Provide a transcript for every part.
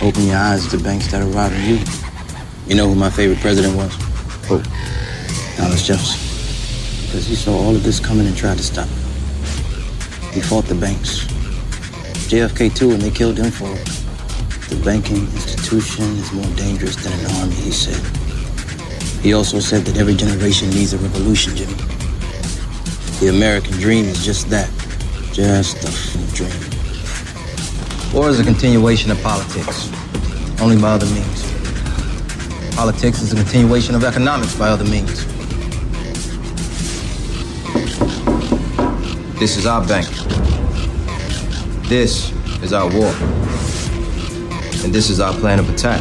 Open your eyes to banks that are robbing you. You know who my favorite president was? Who? Thomas Jefferson. Because he saw all of this coming and tried to stop it. He fought the banks. JFK too, and they killed him for it. The banking institution is more dangerous than an army, he said. He also said that every generation needs a revolution, Jimmy. The American dream is just that. Just a dream. War is a continuation of politics, only by other means. Politics is a continuation of economics by other means. This is our bank. This is our war. And this is our plan of attack.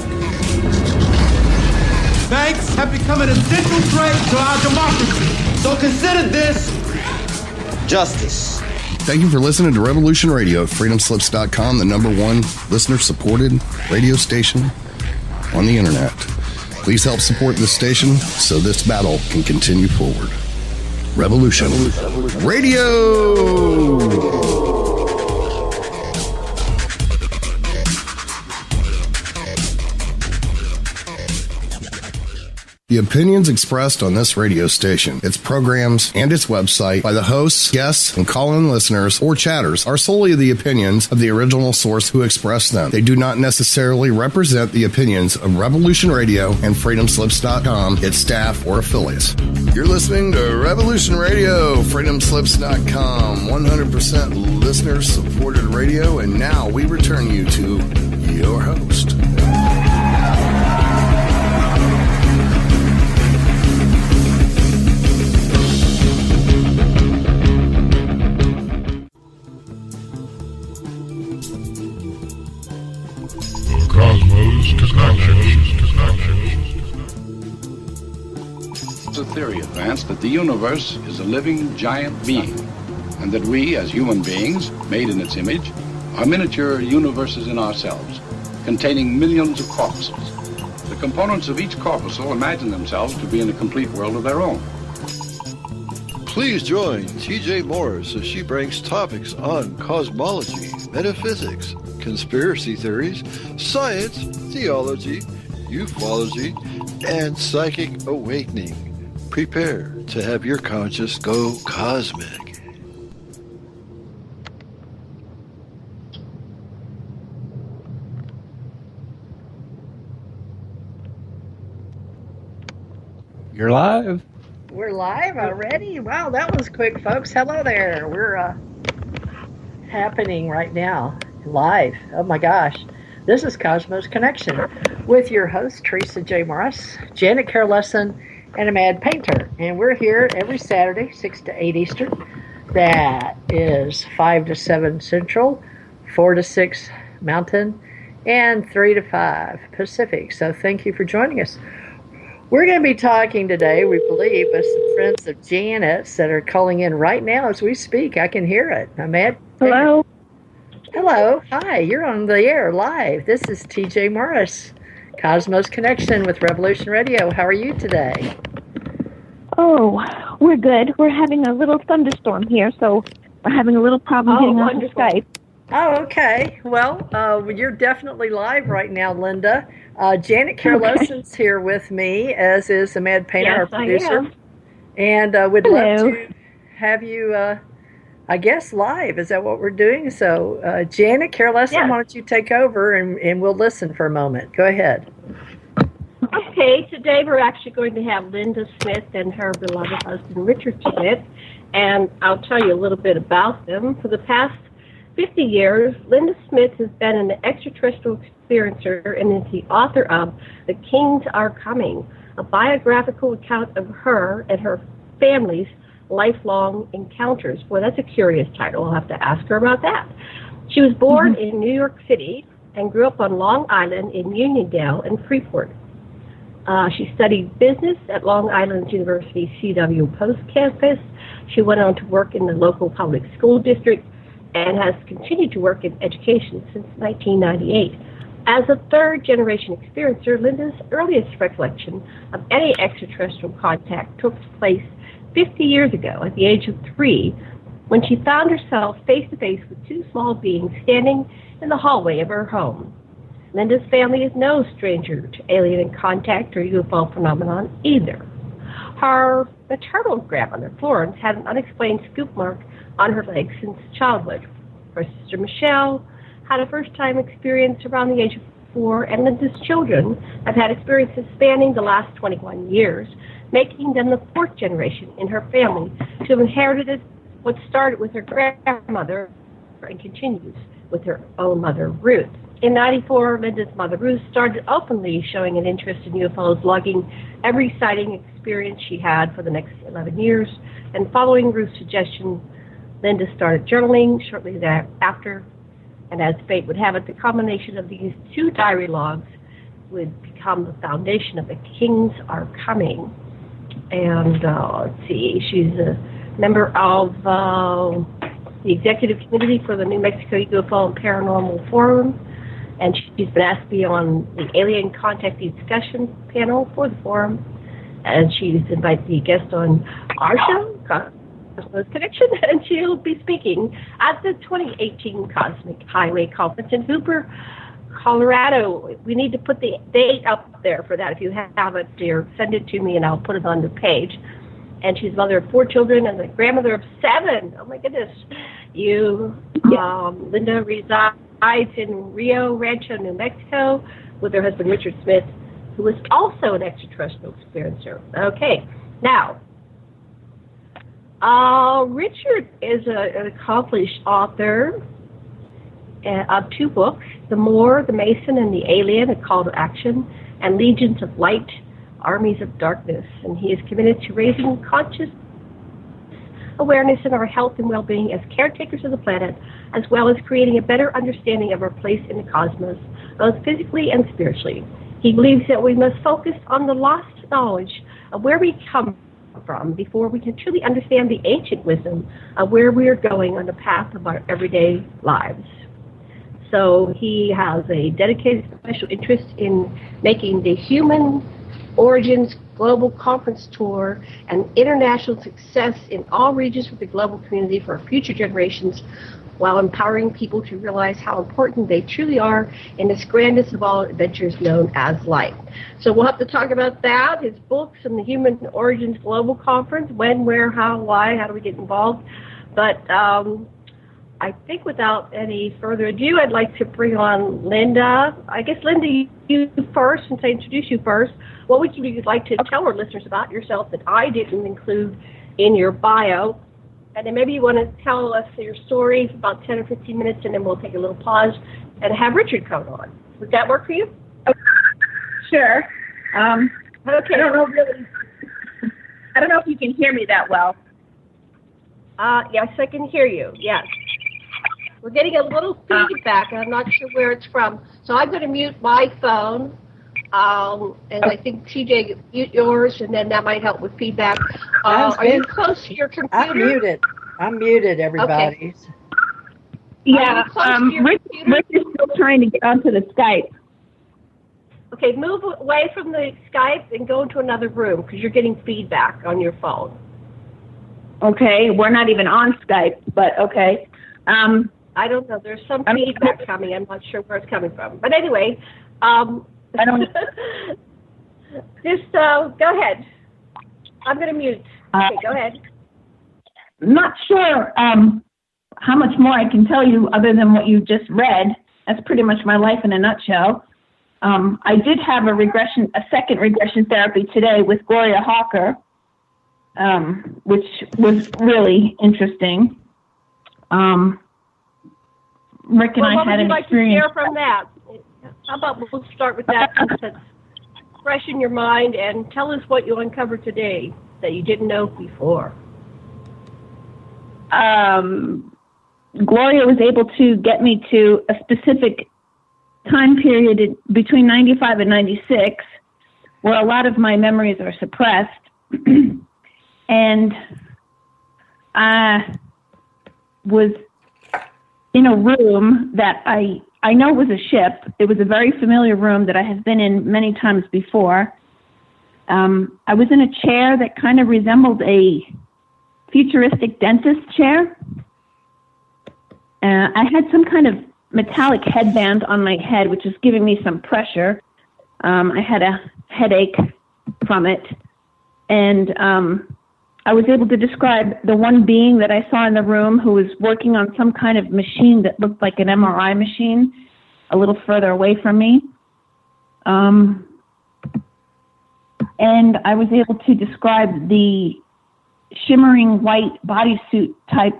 Banks have become an essential threat to our democracy. So consider this justice. Thank you for listening to Revolution Radio at freedomslips.com, the #1 listener-supported radio station on the internet. Please help support this station so this battle can continue forward. Revolution Radio! The opinions expressed on this radio station, its programs, and its website by the hosts, guests, and call-in listeners or chatters are solely the opinions of the original source who expressed them. They do not necessarily represent the opinions of Revolution Radio and freedomslips.com, its staff, or affiliates. You're listening to Revolution Radio, freedomslips.com, 100% listener-supported radio, and now we return you to your host. It's a theory advanced that the universe is a living giant being, and that we, as human beings, made in its image, are miniature universes in ourselves, containing millions of corpuscles. The components of each corpuscle imagine themselves to be in a complete world of their own. Please join TJ Morris as she brings topics on cosmology, metaphysics, conspiracy theories, science, theology, ufology, and psychic awakening. Prepare to have your conscious go cosmic. You're live. We're live already? Wow, that was quick, folks. Hello there. We're happening right now, live. Oh my gosh. This is Cosmos Connection with your host, Teresa J. Morris, Janet Carol Lessin, and a Mad Painter. And we're here every Saturday, 6 to 8 Eastern. That is 5 to 7 Central, 4 to 6 Mountain, and 3 to 5 Pacific. So thank you for joining us. We're going to be talking today, we believe, with some friends of Janet's that are calling in right now as we speak. I can hear it. I'm Mad Painter. Hello. Hello. Hi. You're on the air live. This is TJ Morris, Cosmos Connection with Revolution Radio. How are you today? Oh, we're good. We're having a little thunderstorm here, so we're having a little problem getting on Skype. Oh, okay. Well, you're definitely live right now, Linda. Janet Carol Lessin's here with me, as is the Mad Painter, our producer. And we'd love to have you, I guess, live. Is that what we're doing? So, Janet Carol Lessin, why don't you take over and we'll listen for a moment. Go ahead. Okay, today we're actually going to have Linda Smith and her beloved husband, Richard Smith, and I'll tell you a little bit about them. For the past 50 years, Linda Smith has been an extraterrestrial experiencer and is the author of The Kings Are Coming, a biographical account of her and her family's lifelong encounters. Boy, that's a curious title. I'll have to ask her about that. She was born in New York City and grew up on Long Island in Uniondale and Freeport. She studied business at Long Island University CW Post campus. She went on to work in the local public school district and has continued to work in education since 1998. As a third-generation experiencer, Linda's earliest recollection of any extraterrestrial contact took place 50 years ago at the age of 3, when she found herself face-to-face with two small beings standing in the hallway of her home. Linda's family is no stranger to alien contact or UFO phenomenon either. Her maternal grandmother, Florence, had an unexplained scoop mark on her leg since childhood. Her sister, Michele, had a first-time experience around the age of 4, and Linda's children have had experiences spanning the last 21 years, making them the 4th generation in her family to have inherited what started with her grandmother and continues with her own mother, Ruth. In '94, Linda's mother, Ruth, started openly showing an interest in UFOs, logging every sighting experience she had for the next 11 years. And following Ruth's suggestion, Linda started journaling shortly thereafter. And as fate would have it, the combination of these 2 diary logs would become the foundation of The Kings Are Coming. And let's see, she's a member of the executive committee for the New Mexico UFO and Paranormal Forum. And she's been asked to be on the alien contact discussion panel for the forum. And she's invited to be a guest on our show, Cosmos Connection, and she'll be speaking at the 2018 Cosmic Highway Conference in Hooper, Colorado. We need to put the date up there for that. If you have it, dear, send it to me and I'll put it on the page. And she's the mother of 4 children and the grandmother of 7. Oh my goodness. Linda resides in Rio Rancho, New Mexico, with her husband, Richard Smith, who is also an extraterrestrial experiencer. Okay, now, Richard is an accomplished author of 2 books, The Moor, The Mason, and the Alien, A Call to Action, and Legions of Light, Armies of Darkness. And he is committed to raising conscious awareness in our health and well-being as caretakers of the planet, as well as creating a better understanding of our place in the cosmos, both physically and spiritually. He believes that we must focus on the lost knowledge of where we come from before we can truly understand the ancient wisdom of where we are going on the path of our everyday lives. So he has a dedicated special interest in making the Human Origins Global Conference Tour an international success in all regions of the global community for future generations, while empowering people to realize how important they truly are in this grandest of all adventures known as life. So we'll have to talk about that, his books, and the Human Origins Global Conference, when, where, how, why, how do we get involved. But I think without any further ado, I'd like to bring on Linda. I guess, Linda, you first, since I introduced you first, what would you like to tell our listeners about yourself that I didn't include in your bio? And then maybe you want to tell us your story for about 10 or 15 minutes, and then we'll take a little pause and have Richard come on. Would that work for you? Sure. Okay. I don't know if you can hear me that well. Yes, I can hear you. Yes. We're getting a little feedback, and I'm not sure where it's from. So I'm going to mute my phone, and I think TJ, mute yours, and then that might help with feedback. Are you close to your computer? I'm muted, everybody. Okay. Yeah, Rick is still trying to get onto the Skype. Okay, move away from the Skype and go into another room, because you're getting feedback on your phone. Okay, we're not even on Skype, but okay. I don't know. There's some feedback coming. I'm not sure where it's coming from. But anyway, I don't. Just go ahead. I'm going to mute. Okay, go ahead. Not sure how much more I can tell you other than what you just read. That's pretty much my life in a nutshell. I did have a second regression therapy today with Gloria Hawker, which was really interesting. Rick and I had an experience. What would you like to share from that? How about we'll start with that, since it's fresh in your mind, and tell us what you uncovered today that you didn't know before. Gloria was able to get me to a specific time period between 95 and 96 where a lot of my memories are suppressed. And I was in a room that I know was a ship. It was a very familiar room that I have been in many times before. I was in a chair that kind of resembled a futuristic dentist chair. I had some kind of metallic headband on my head, which was giving me some pressure. I had a headache from it. And I was able to describe the one being that I saw in the room who was working on some kind of machine that looked like an MRI machine a little further away from me. And I was able to describe the shimmering white bodysuit type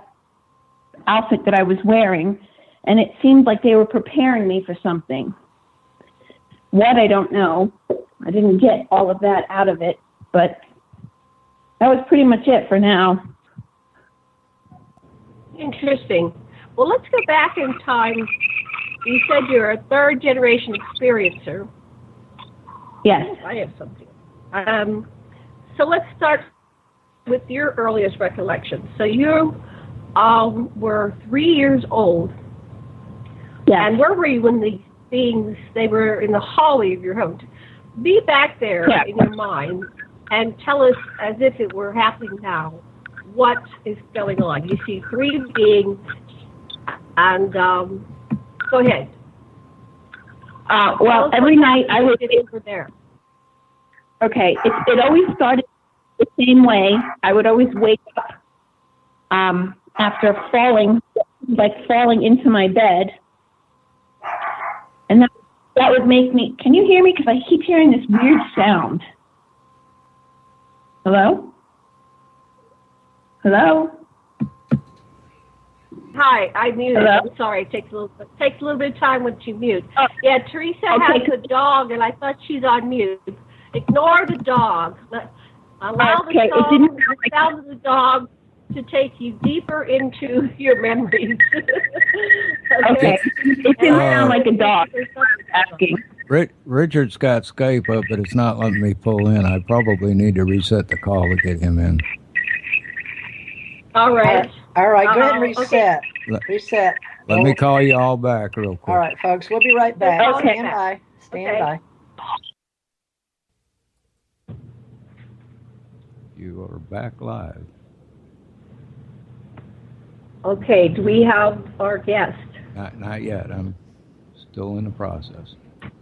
outfit that I was wearing, and it seemed like they were preparing me for something. What, I don't know. I didn't get all of that out of it, but that was pretty much it for now. Interesting. Well, let's go back in time. You said you're a third-generation experiencer. Yes. I have something. So let's start with your earliest recollection. So you were 3 years old. Yes. And where were you when these beings, they were in the hallway of your home? Be back there Correct. in your mind and tell us as if it were happening now, what is going on? You see three beings, and go ahead. Well, every night I would... over there. Okay, it always started the same way. I would always wake up after falling into my bed. And that would make me... Can you hear me? Because I keep hearing this weird sound. Hello? Hello? Hi, I muted. Hello? I'm sorry. It takes a little bit of time once you mute. Yeah, Teresa has a dog, and I thought she's on mute. Ignore the dog. Allow the sound of the dog to take you deeper into your memories. Okay. It didn't sound like a dog asking. Richard's got Skype up, but it's not letting me pull in. I probably need to reset the call to get him in. All right. All right, go ahead and reset. Okay. Reset. Let me call you all back real quick. All right, folks, we'll be right back. Okay. Stand by. Stand Okay. by. You are back live. Okay, do we have our guest? Not yet. I'm still in the process.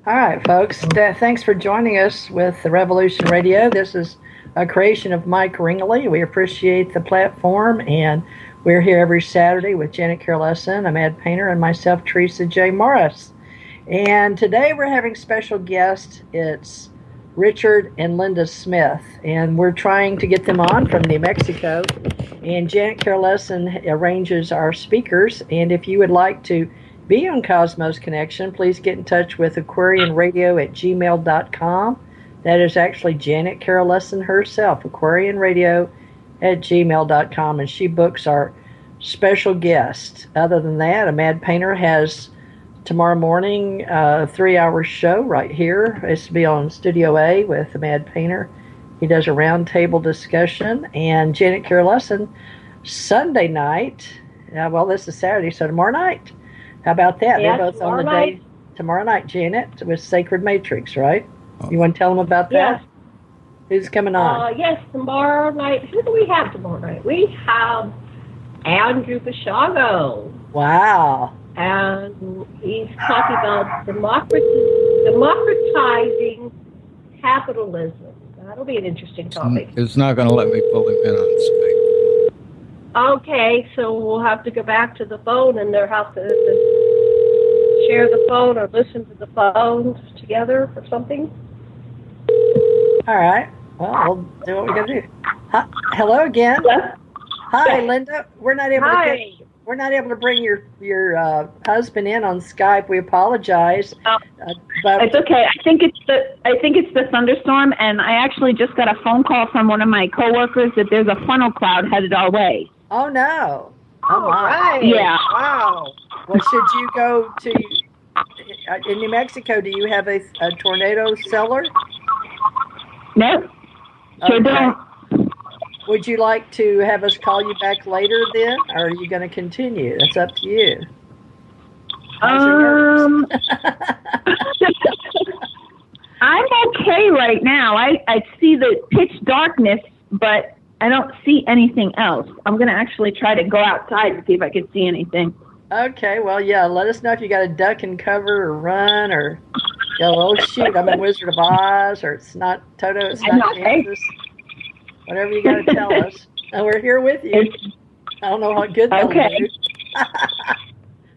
All right, folks. Thanks for joining us with the Revolution Radio. This is a creation of Mike Ringley. We appreciate the platform, and we're here every Saturday with Janet Carroll Lessin, a mad painter, and myself, Teresa J. Morris. And today we're having special guests. It's Richard and Linda Smith, and we're trying to get them on from New Mexico. And Janet Carroll Lessin arranges our speakers. And if you would like to be on Cosmos Connection, please get in touch with aquarianradio@gmail.com. That is actually Janet Carroll Lessin herself, aquarianradio@gmail.com, and she books our special guest. Other than that, a mad painter has tomorrow morning a 3-hour show right here. It's to be on Studio A with the mad painter. He does a roundtable discussion. And Janet Carroll Lessin Sunday night. Well, this is Saturday, so tomorrow night. How about that? Yeah, they're both on the day tomorrow night, Janet, with Sacred Matrix, right? You want to tell them about that? Yes. Who's coming on? Yes, tomorrow night. Who do we have tomorrow night? We have Andrew Bashago. Wow. And he's talking about democratizing capitalism. That'll be an interesting topic. It's not going to let me pull him in on Skype. Okay, so we'll have to go back to the phone, and they'll have to share the phone or listen to the phone together or something. All right. Well, we'll do what we got to do. Hello again. Hi, Linda. We're not able to bring your husband in on Skype. We apologize. But It's okay. I think it's the thunderstorm, and I actually just got a phone call from one of my coworkers that there's a funnel cloud headed our way. oh no. Oh my. Right. Yeah. Wow. Well, should you go to in New Mexico? Do you have a tornado cellar? No. Sure don't. Would you like to have us call you back later then, or are you going to continue? That's up to you. I'm okay right now. I see the pitch darkness, but I don't see anything else. I'm going to actually try to go outside and see if I can see anything. Okay, well, yeah, let us know if you got to duck and cover or run or go, oh, shoot, I'm in Wizard of Oz, or it's not Toto, it's not Kansas. Whatever you got to tell us. And we're here with you. I don't know how good that'll do.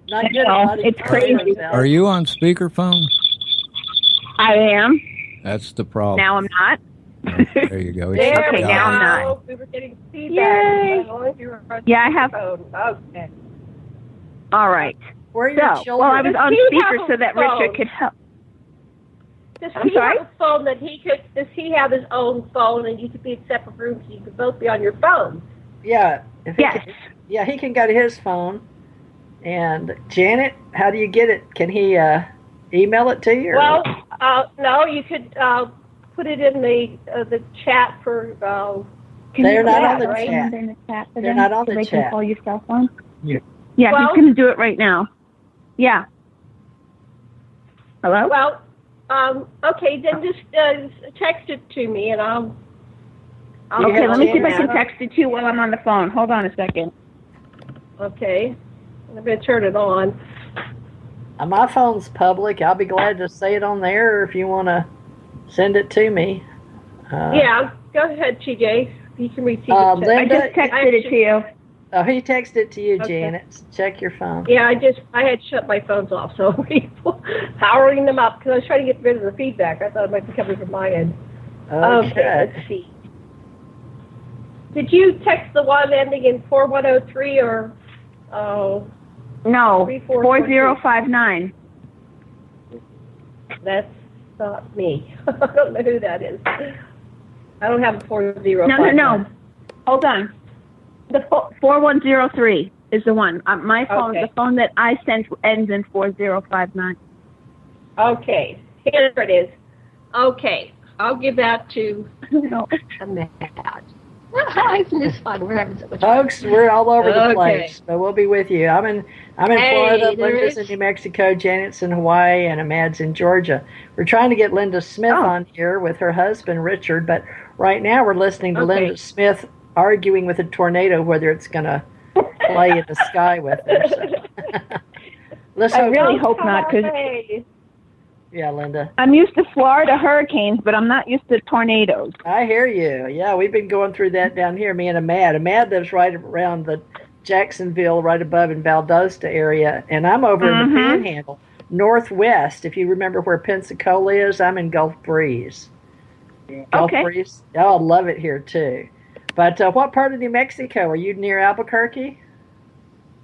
Not good. It's crazy. Are you on speakerphone? I am. That's the problem. Now I'm not. There you go. Okay, now I'm not. We were getting feedback. Yeah, I have. Okay. All right. Where are your children? Well, I was on speaker so that Richard could help. Does he have a phone that he could? Does he have his own phone and you could be in separate rooms so you could both be on your phone? Yeah. He can go to his phone. And Janet, how do you get it? Can he email it to you? Well, no, you could put it in the chat for. They're not on the right? chat. In the chat for They're them, not on so the they chat. can call your cell phone. Yeah. Yeah, Well, he's going to do it right now. Yeah. Hello? Well, okay, then just text it to me and I'll. Okay, let me see if I can text it to you while I'm on the phone. Hold on a second. Okay, I'm going to turn it on. My phone's public. I'll be glad to say it on there if you want to send it to me. Yeah, go ahead, TJ. You can receive it. Linda, I just texted it to you. Oh, he texted it to you, Okay. Janet. Check your phone. Yeah, I had shut my phones off, so powering them up because I was trying to get rid of the feedback. I thought it might be coming from my end. Okay. Let's see. Did you text the one ending in 4103 or? No, 3442? 4059. That's not me. I don't know who that is. I don't have a 4059. No. Hold on. The 4103 is the one. My phone, Okay. the phone that I sent ends in 4059. Okay, here it is. Okay, I'll give that to Matt. Isn't this fun? We're having so much fun. Folks, we're all over the Okay. place, but we'll be with you. I'm in Florida, there Linda's in is- New Mexico, Janet's in Hawaii, and Ahmad's in Georgia. We're trying to get Linda Smith on here with her husband, Richard, but right now we're listening to Linda Smith arguing with a tornado whether it's going to play in the sky with her. So. I really hope not, because yeah, Linda. I'm used to Florida hurricanes, but I'm not used to tornadoes. I hear you. Yeah, we've been going through that down here, me and Ahmad. Ahmad lives right around the Jacksonville, right above in Valdosta area, and I'm over in the Panhandle, northwest. If you remember where Pensacola is, I'm in Gulf Breeze. Gulf Breeze. Oh, I love it here, too. But what part of New Mexico? Are you near Albuquerque?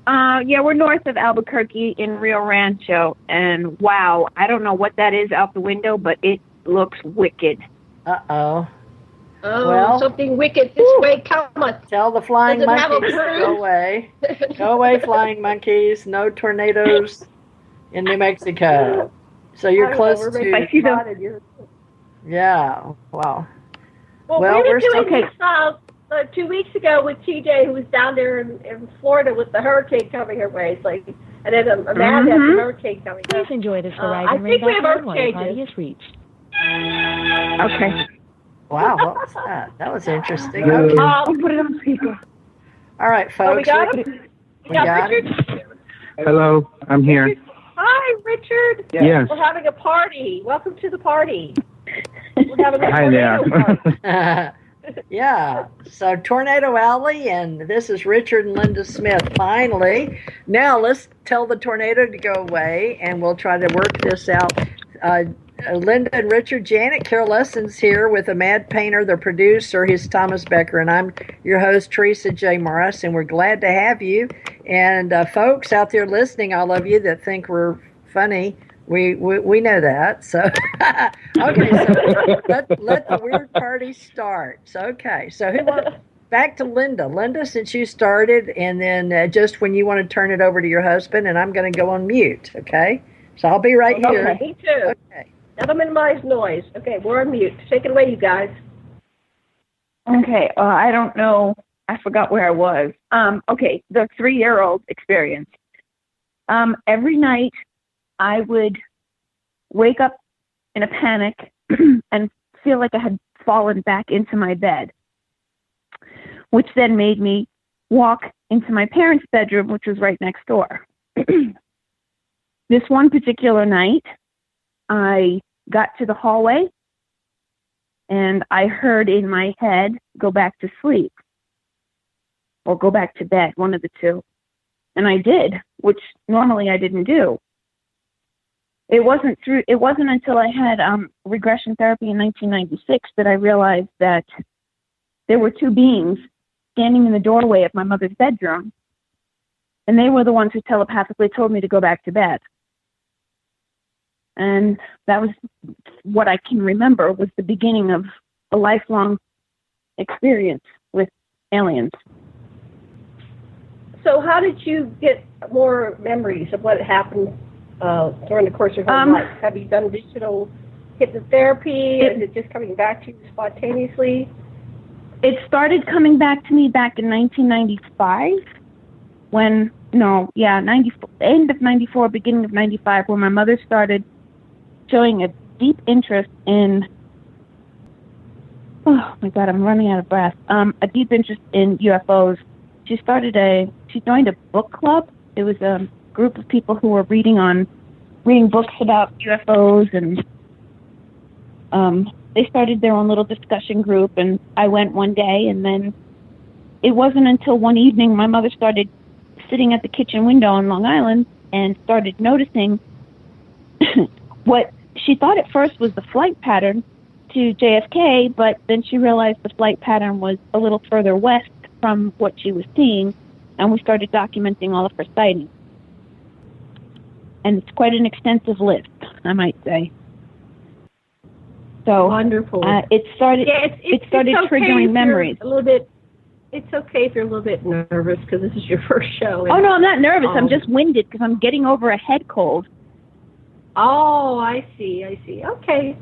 Yeah, we're north of Albuquerque in Rio Rancho, and wow, I don't know what that is out the window, but it looks wicked. Uh-oh. Oh, Well, something wicked this way cometh. Tell the flying Does it have a monkeys to bird? go away. Go away, flying monkeys. No tornadoes in New Mexico. So you're close to... Yeah, wow. Well, Well, we were we're doing still- this 2 weeks ago with TJ, who was down there in Florida with the hurricane coming her way. It's like, and then Amanda had the hurricane coming. Please enjoy this I Verizon think we have ring while the party changes. is reached. Okay. Wow, what was that? That was interesting. I'll Okay. put it on speaker. All right, folks. Oh, we got him? We got it. Richard? Hello, I'm here. Hi, Richard. Yes. We're having a party. Welcome to the party. We're having a Hi there. tornado party. Yeah, so Tornado Alley, and this is Richard and Linda Smith. Finally, now let's tell the tornado to go away, and we'll try to work this out. Linda and Richard, Janet, Carol Lessin's here with a Mad Painter, the producer. He's Thomas Becker, and I'm your host, Teresa J. Morris, and we're glad to have you. And folks out there listening, all of you that think we're funny, we know that. So, okay, so let the weird party start. So, okay, so back to Linda. Linda, since you started, and then just when you want to turn it over to your husband, and I'm going to go on mute, okay? So I'll be right here. Okay, me too. Okay. Never minimize noise. Okay, we're on mute. Take it away, you guys. Okay, I don't know. I forgot where I was. Okay, the 3-year-old experience. Every night I would wake up in a panic and feel like I had fallen back into my bed, which then made me walk into my parents' bedroom, which was right next door. this one particular night, I got to the hallway and I heard in my head, go back to sleep or go back to bed, one of the two. And I did, which normally I didn't do. It wasn't until I had regression therapy in 1996 that I realized that there were two beings standing in the doorway of my mother's bedroom, and they were the ones who telepathically told me to go back to bed. And that was what I can remember was the beginning of a lifelong experience with aliens. So how did you get more memories of what happened during the course of your life? Have you done digital hypnotherapy? Is it just coming back to you spontaneously? It started coming back to me back in 1995 end of 94, beginning of 95, when my mother started showing a deep interest in, oh my God, I'm running out of breath, a deep interest in UFOs. She joined a book club. It was a group of people who were reading books about UFOs, and they started their own little discussion group, and I went one day, and then it wasn't until one evening my mother started sitting at the kitchen window on Long Island and started noticing what she thought at first was the flight pattern to JFK, but then she realized the flight pattern was a little further west from what she was seeing, and we started documenting all of her sightings. And it's quite an extensive list, I might say. So wonderful. It started triggering memories. A little bit. It's okay if you're a little bit nervous because this is your first show. Oh no, I'm not nervous. I'm just winded because I'm getting over a head cold. Oh, I see. Okay.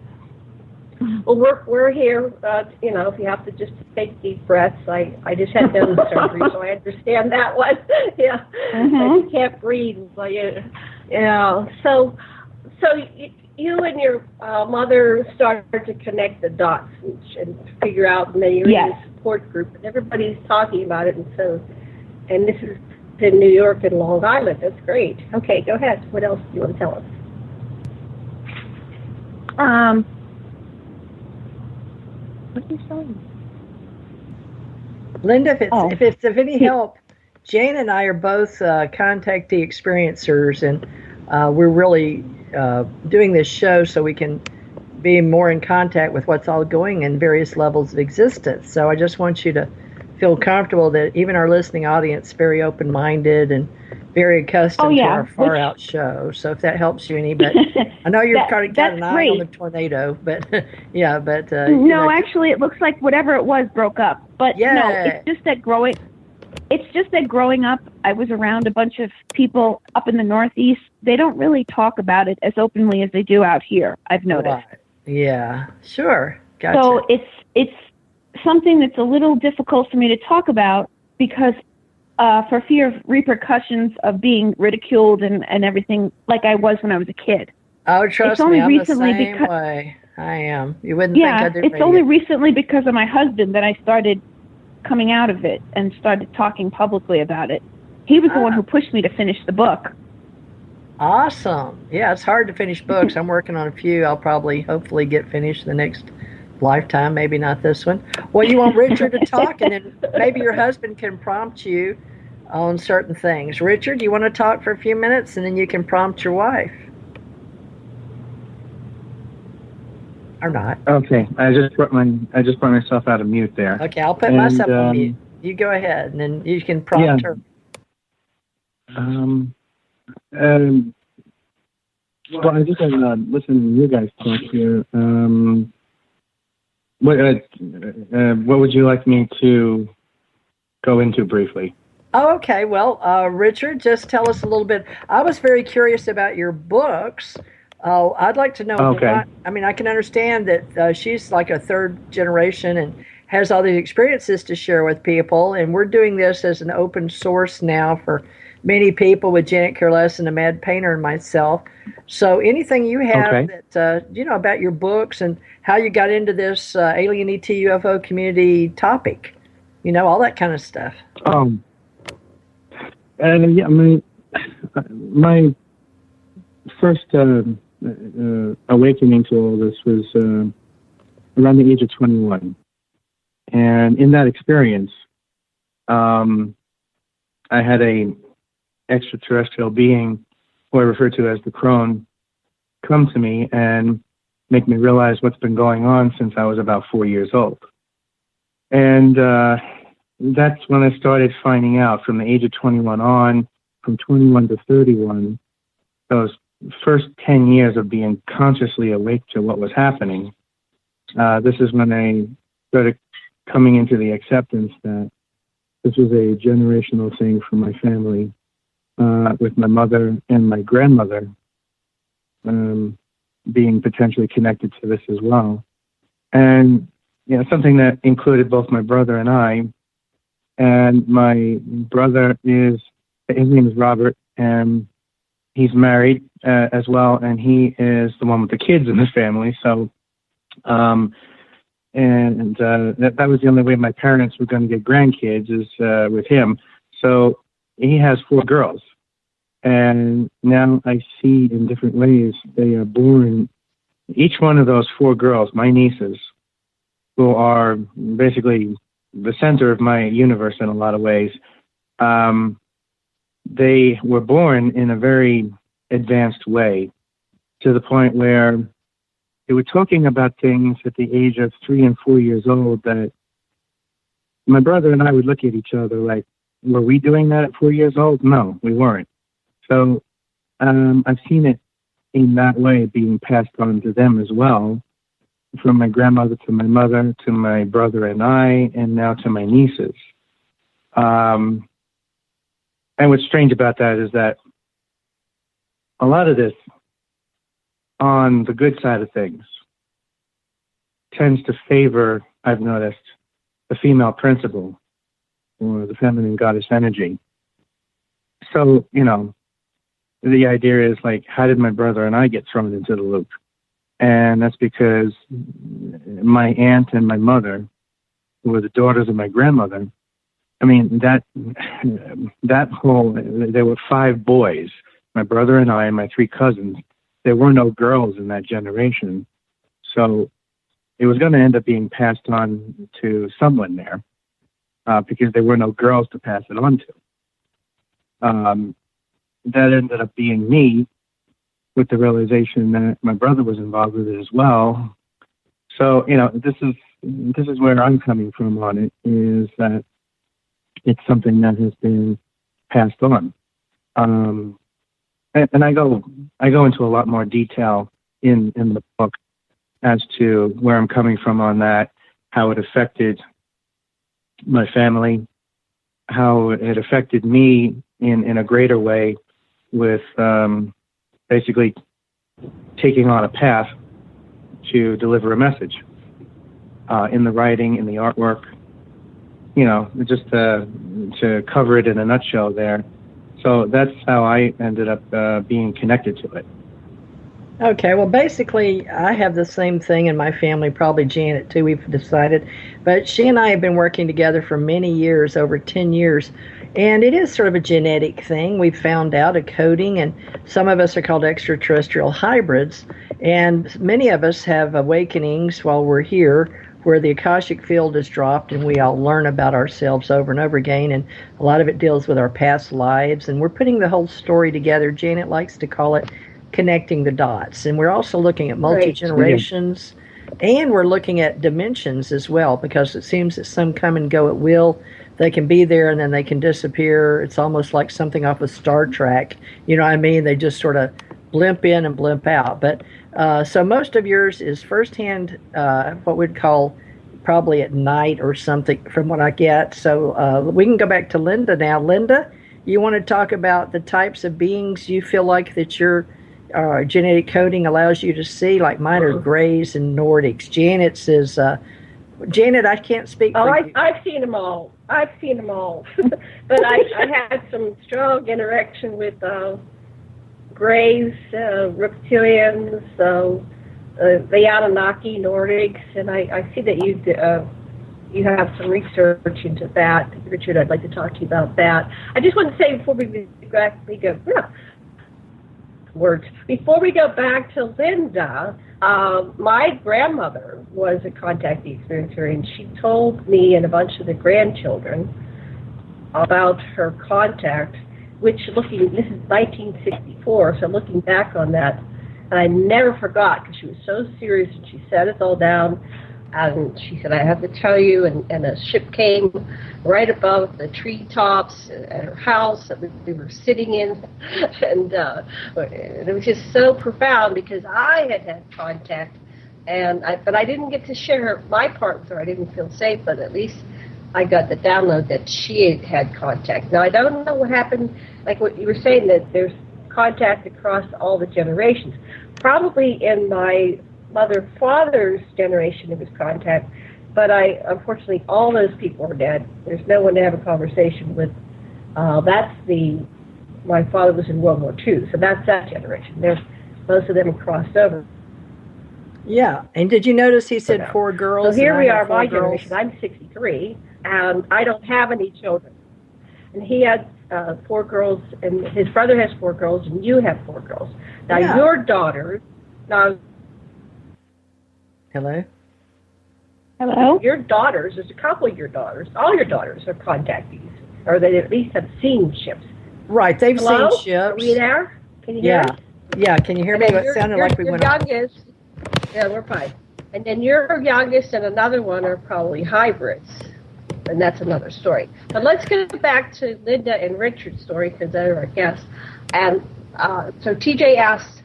Well, we're here. If you have to just take deep breaths. I just had nose surgery, so I understand that one. Yeah. You can't breathe. So So you and your mother started to connect the dots and figure out, and then you're in a support group, and everybody's talking about it, and this is in New York and Long Island. That's great. Okay, go ahead. What else do you want to tell us? What are you saying? Linda, if it's of any help, Jane and I are both contactee experiencers, and we're really doing this show so we can be more in contact with what's all going in various levels of existence. So I just want you to feel comfortable that even our listening audience is very open-minded and very accustomed to our far-out show. So if that helps you any, but I know you've got an eye on the tornado, but no, actually, it looks like whatever it was broke up. But no, it's just that growing up, I was around a bunch of people up in the Northeast. They don't really talk about it as openly as they do out here, I've noticed. Right. Yeah, sure. Gotcha. So it's something that's a little difficult for me to talk about because for fear of repercussions of being ridiculed and everything like I was when I was a kid. Oh, trust me, I'm the same way. I am. You wouldn't think I did. It's only recently because of my husband that I started coming out of it and started talking publicly about it. He was the one who pushed me to finish the book. Awesome. Yeah, it's hard to finish books. I'm working on a few. I'll hopefully get finished the next lifetime, maybe not this one. Well, you want Richard to talk, and then maybe your husband can prompt you on certain things. Richard, do you want to talk for a few minutes, and then you can prompt your wife? Or not? Okay, I just brought myself out of mute there. Okay, I'll put myself on mute. You go ahead, and then you can prompt her. Well, I just listening to you guys talk here. What would you like me to go into briefly? Oh, okay. Well, Richard, just tell us a little bit. I was very curious about your books. I'd like to know. Okay. I mean, I can understand that she's like a third generation and has all these experiences to share with people. And we're doing this as an open source now for many people with Janet Care Lessin, a mad painter, and myself. So anything you have that, about your books and how you got into this alien ET UFO community topic, all that kind of stuff. And yeah, I mean, my first awakening to all this was around the age of 21. And in that experience, I had a extraterrestrial being, who I refer to as the crone, come to me and make me realize what's been going on since I was about 4 years old. And that's when I started finding out from the age of 21 on, from 21 to 31, those first 10 years of being consciously awake to what was happening. This is when I started coming into the acceptance that this was a generational thing for my family, with my mother and my grandmother being potentially connected to this as well. And something that included both my brother and I. And my brother his name is Robert, and he's married as well, and he is the one with the kids in the family. So, that was the only way my parents were going to get grandkids is with him. So he has 4 girls, and now I see in different ways they are born. Each one of those 4 girls, my nieces, who are basically the center of my universe in a lot of ways, they were born in a very advanced way, to the point where they were talking about things at the age of 3 and 4 years old that my brother and I would look at each other like, were we doing that at 4 years old? No, we weren't. So I've seen it in that way being passed on to them as well, from my grandmother to my mother to my brother and I, and now to my nieces. And what's strange about that is that a lot of this, on the good side of things, tends to favor, I've noticed, the female principle or the feminine goddess energy. So, the idea is like, how did my brother and I get thrown into the loop? And that's because my aunt and my mother, who were the daughters of my grandmother, I mean, there were 5 boys, my brother and I and my 3 cousins. There were no girls in that generation. So it was going to end up being passed on to someone there, because there were no girls to pass it on to. That ended up being me, with the realization that my brother was involved with it as well. So, this is where I'm coming from on it, is that it's something that has been passed on. And I go into a lot more detail in the book as to where I'm coming from on that, how it affected my family, how it affected me in a greater way, with basically taking on a path to deliver a message in the writing, in the artwork, just to cover it in a nutshell there. So that's how I ended up being connected to it. Okay, well, basically, I have the same thing in my family, probably Janet too, we've decided. But she and I have been working together for many years, over 10 years. And it is sort of a genetic thing. We've found out a coding, and some of us are called extraterrestrial hybrids. And many of us have awakenings while we're here, where the Akashic field is dropped and we all learn about ourselves over and over again. And a lot of it deals with our past lives. And we're putting the whole story together. Janet likes to call it connecting the dots. And we're also looking at multi-generations, and we're looking at dimensions as well, because it seems that some come and go at will. They can be there and then they can disappear. It's almost like something off of Star Trek. You know what I mean? They just sort of blimp in and blimp out. But so most of yours is firsthand, what we'd call probably at night or something from what I get. So we can go back to Linda now. Linda, you want to talk about the types of beings you feel like that your genetic coding allows you to see? Like mine are Greys and Nordics. Janet says, Janet, I can't speak for you. I've seen them all. But I had some strong interaction with Greys, reptilians, the Anunnaki, Nordics, and I see that you have some research into that. Richard, I'd like to talk to you about that. I just want to say before we go back to Linda, my grandmother was a contact experiencer, and she told me and a bunch of the grandchildren about her contact, which this is 1964, so looking back on that, and I never forgot because she was so serious and she sat us all down. And she said, I have to tell you, and a ship came right above the treetops at her house that we were sitting in. And it was just so profound because I had contact, but I didn't get to share my part with her. I didn't feel safe, but at least I got the download that she had contact. Now, I don't know what happened, like what you were saying, that there's contact across all the generations. Probably in my mother, father's generation, it was contact, but unfortunately, all those people are dead. There's no one to have a conversation with. My father was in World War II, so that's that generation. Most of them have crossed over. Yeah, and did you notice he said 4 girls? So here we are, my girls. generation. I'm 63, and I don't have any children. And he had 4 girls, and his brother has 4 girls, and you have 4 girls. Now, your daughters, Hello? Hello? Your daughters, there's a couple of your daughters, all your daughters are contactees, or they at least have seen ships. Right, they've Hello? seen ships. Are we there? Can you hear us? Yeah, can you hear me? It sounded like we went off. Yeah, we're fine. And then your youngest and another one are probably hybrids, and that's another story. But let's get back to Linda and Richard's story, because they're our guests. And so TJ asked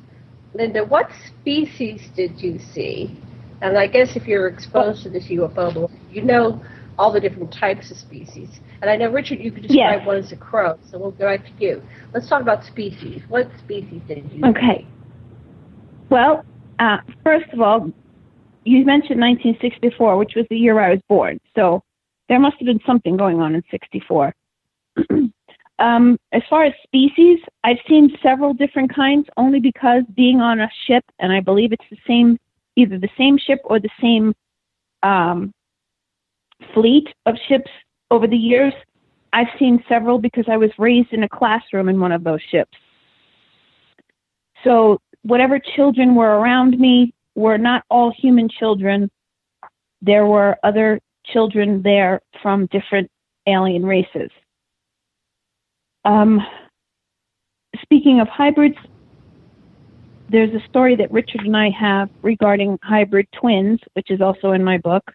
Linda, what species did you see? And I guess if you're exposed to this UFO, you know all the different types of species. And I know, Richard, you could describe one as a crow, so we'll go back to you. Let's talk about species. What species did you see? Okay. Well, first of all, you mentioned 1964, which was the year I was born. So there must have been something going on in 64. As far as species, I've seen several different kinds, only because being on a ship, and I believe it's either the same ship or the same fleet of ships over the years, I've seen several because I was raised in a classroom in one of those ships. So whatever children were around me were not all human children. There were other children there from different alien races. Speaking of hybrids, there's a story that Richard and I have regarding hybrid twins, which is also in my book.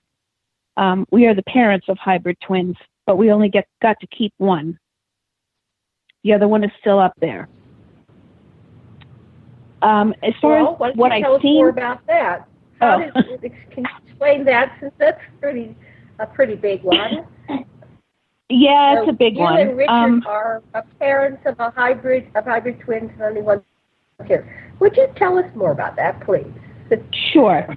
We are the parents of hybrid twins, but we only got to keep one. The other one is still up there. As far as what I've tell us seen, more about that. Can you explain that, since that's a pretty big one? Yeah, it's a big one. You and Richard are parents of hybrid twins, and only one here. Would you tell us more about that, please? Sure.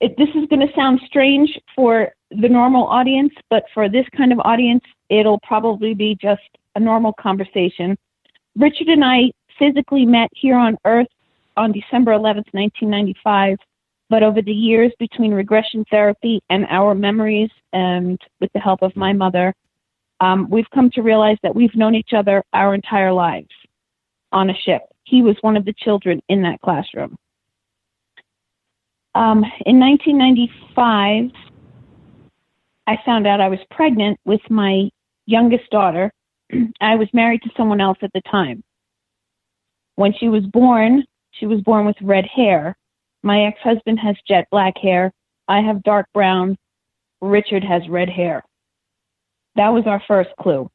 This is going to sound strange for the normal audience, but for this kind of audience, it'll probably be just a normal conversation. Richard and I physically met here on Earth on December 11th, 1995, but over the years between regression therapy and our memories, and with the help of my mother, we've come to realize that we've known each other our entire lives on a ship. He was one of the children in that classroom. In 1995, I found out I was pregnant with my youngest daughter. I was married to someone else at the time. When she was born with red hair. My ex-husband has jet black hair. I have dark brown. Richard has red hair. That was our first clue.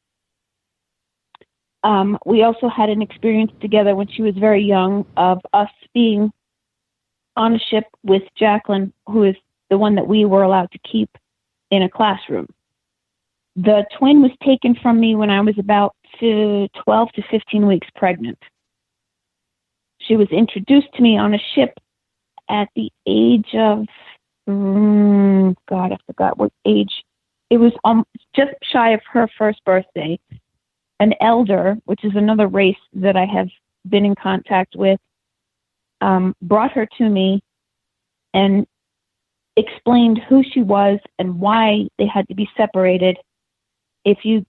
We also had an experience together when she was very young of us being on a ship with Jacqueline, who is the one that we were allowed to keep in a classroom. The twin was taken from me when I was about 12 to 15 weeks pregnant. She was introduced to me on a ship at the age of, I forgot what age. It was just shy of her first birthday. An elder, which is another race that I have been in contact with, brought her to me, and explained who she was and why they had to be separated. If you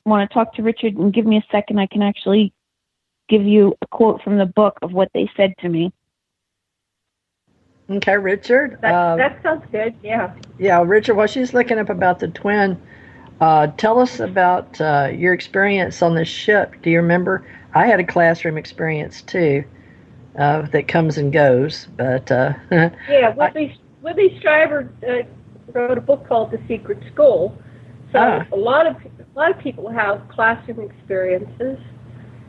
want to talk to Richard and give me a second, I can actually give you a quote from the book of what they said to me. Okay, Richard. That sounds good, yeah. Yeah, Richard, while she's looking up about the twin, tell us about your experience on the ship. Do you remember? I had a classroom experience too that comes and goes, but yeah, Whitley Strieber wrote a book called The Secret School. So a lot of people have classroom experiences.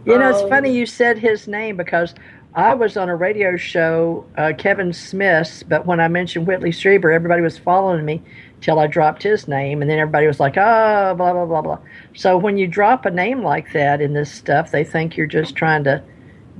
You know, it's funny you said his name because I was on a radio show, Kevin Smith's, but when I mentioned Whitley Strieber, everybody was following me till I dropped his name, and then everybody was like, oh, blah, blah, blah, blah. So when you drop a name like that in this stuff, they think you're just trying to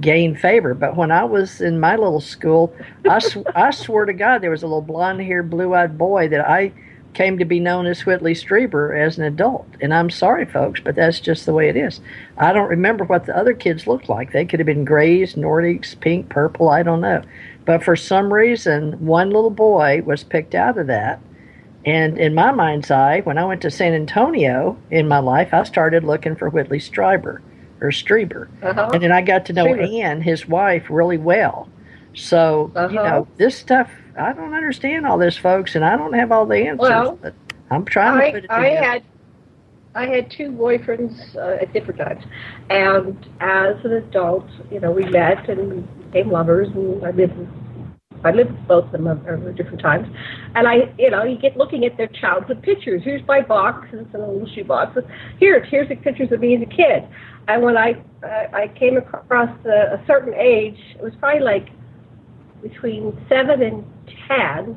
gain favor. But when I was in my little school, I swear to God, there was a little blonde-haired, blue-eyed boy that I came to be known as Whitley Strieber as an adult. And I'm sorry, folks, but that's just the way it is. I don't remember what the other kids looked like. They could have been grays, Nordics, pink, purple, I don't know. But for some reason, one little boy was picked out of that. And in my mind's eye, when I went to San Antonio in my life, I started looking for Whitley Strieber. And then I got to know Ann, his wife, really well. So, you know, this stuff, I don't understand all this, folks, and I don't have all the answers, but I'm trying to put it together. I had two boyfriends at different times, and as an adult, you know, we met and we became lovers, and I lived with both of them at different times, and you get looking at their childhood pictures. Here's my box, it's a little shoe box. Here's the pictures of me as a kid, and when I came across a certain age, it was probably like between 7 and 10,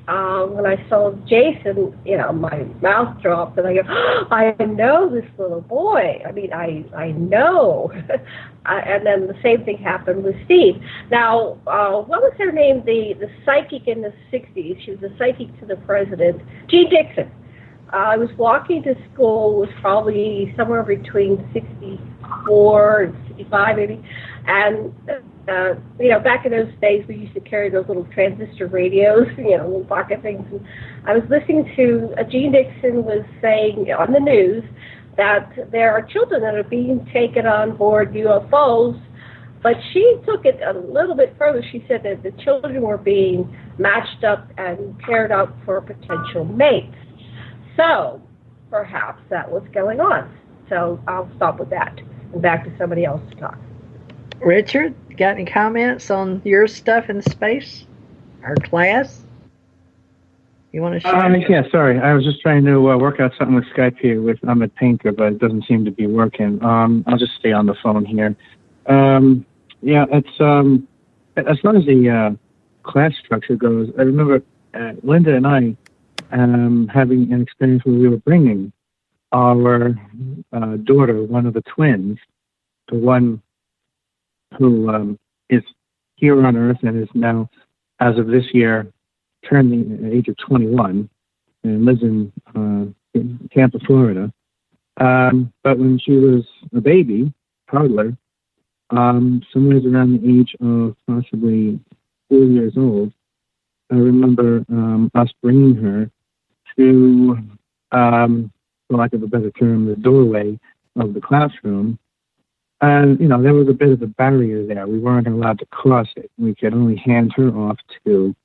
when I saw Jason, you know, my mouth dropped, and I go, oh, I know this little boy. I mean, I know. And then the same thing happened with Steve. Now, what was her name? The psychic in the 60s. She was the psychic to the president, Jean Dixon. I was walking to school, was probably somewhere between 64 and 65 maybe, and you know, back in those days, we used to carry those little transistor radios, you know, little pocket things. And I was listening to Jean Dixon was saying on the news that there are children that are being taken on board UFOs, but she took it a little bit further. She said that the children were being matched up and paired up for potential mates. So perhaps that was going on. So I'll stop with that and back to somebody else to talk. Richard, got any comments on your stuff in space? Our class? You want to share? Yeah, sorry. I was just trying to work out something with Skype here. I'm at Painter, but it doesn't seem to be working. I'll just stay on the phone here. Yeah, it's as far as the class structure goes, I remember Linda and I having an experience where we were bringing our daughter, one of the twins, the one who is here on Earth and is now, as of this year, turning the age of 21 and lives in Tampa, Florida. But when she was a baby, toddler, somewhere around the age of possibly 4 years old, I remember us bringing her to, for lack of a better term, the doorway of the classroom. And, you know, there was a bit of a barrier there. We weren't allowed to cross it. We could only hand her off to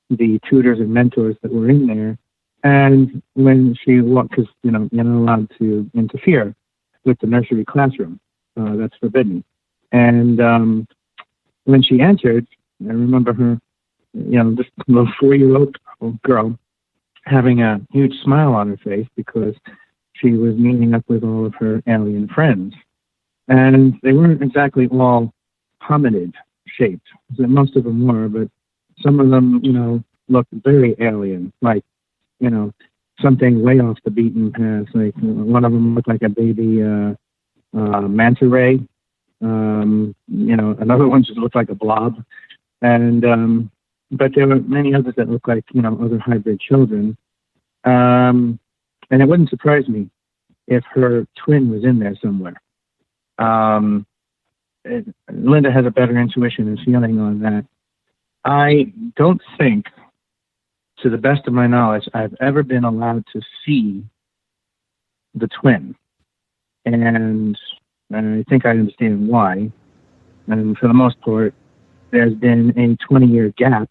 the tutors and mentors that were in there. And when she walked, because, you know, you're not allowed to interfere with the nursery classroom. That's forbidden. And when she entered, I remember her, you know, this little 4-year-old girl having a huge smile on her face because she was meeting up with all of her alien friends. And they weren't exactly all hominid shaped. Most of them were, but some of them, you know, looked very alien, like, you know, something way off the beaten path. Like one of them looked like a baby manta ray. You know, another one just looked like a blob. And but there were many others that looked like, you know, other hybrid children. And it wouldn't surprise me if her twin was in there somewhere. Linda has a better intuition and feeling on that. I don't think to the best of my knowledge, I've ever been allowed to see the twin. And I think I understand why. And for the most part, there's been a 20-year gap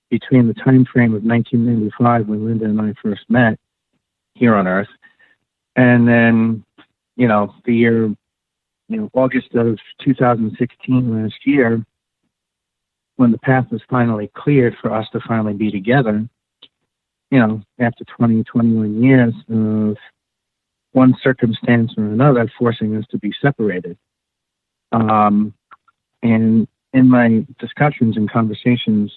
between the time frame of 1995 when Linda and I first met here on Earth, and then, the year, August of 2016 last year, when the path was finally cleared for us to finally be together, after 21 years of one circumstance or another forcing us to be separated. And in my discussions and conversations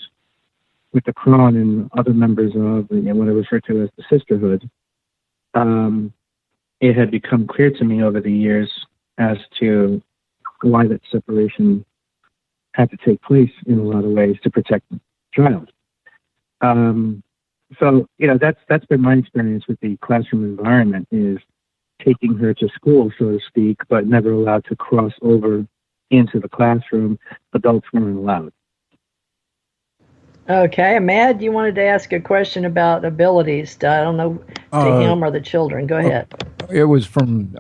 with the Quran and other members of what I refer to as the sisterhood, it had become clear to me over the years as to why that separation had to take place in a lot of ways to protect the child. So, that's been my experience with the classroom environment, is taking her to school, so to speak, but never allowed to cross over into the classroom. Adults weren't allowed. Okay, Matt, you wanted to ask a question about abilities. I don't know, to him or the children. Go ahead. It was from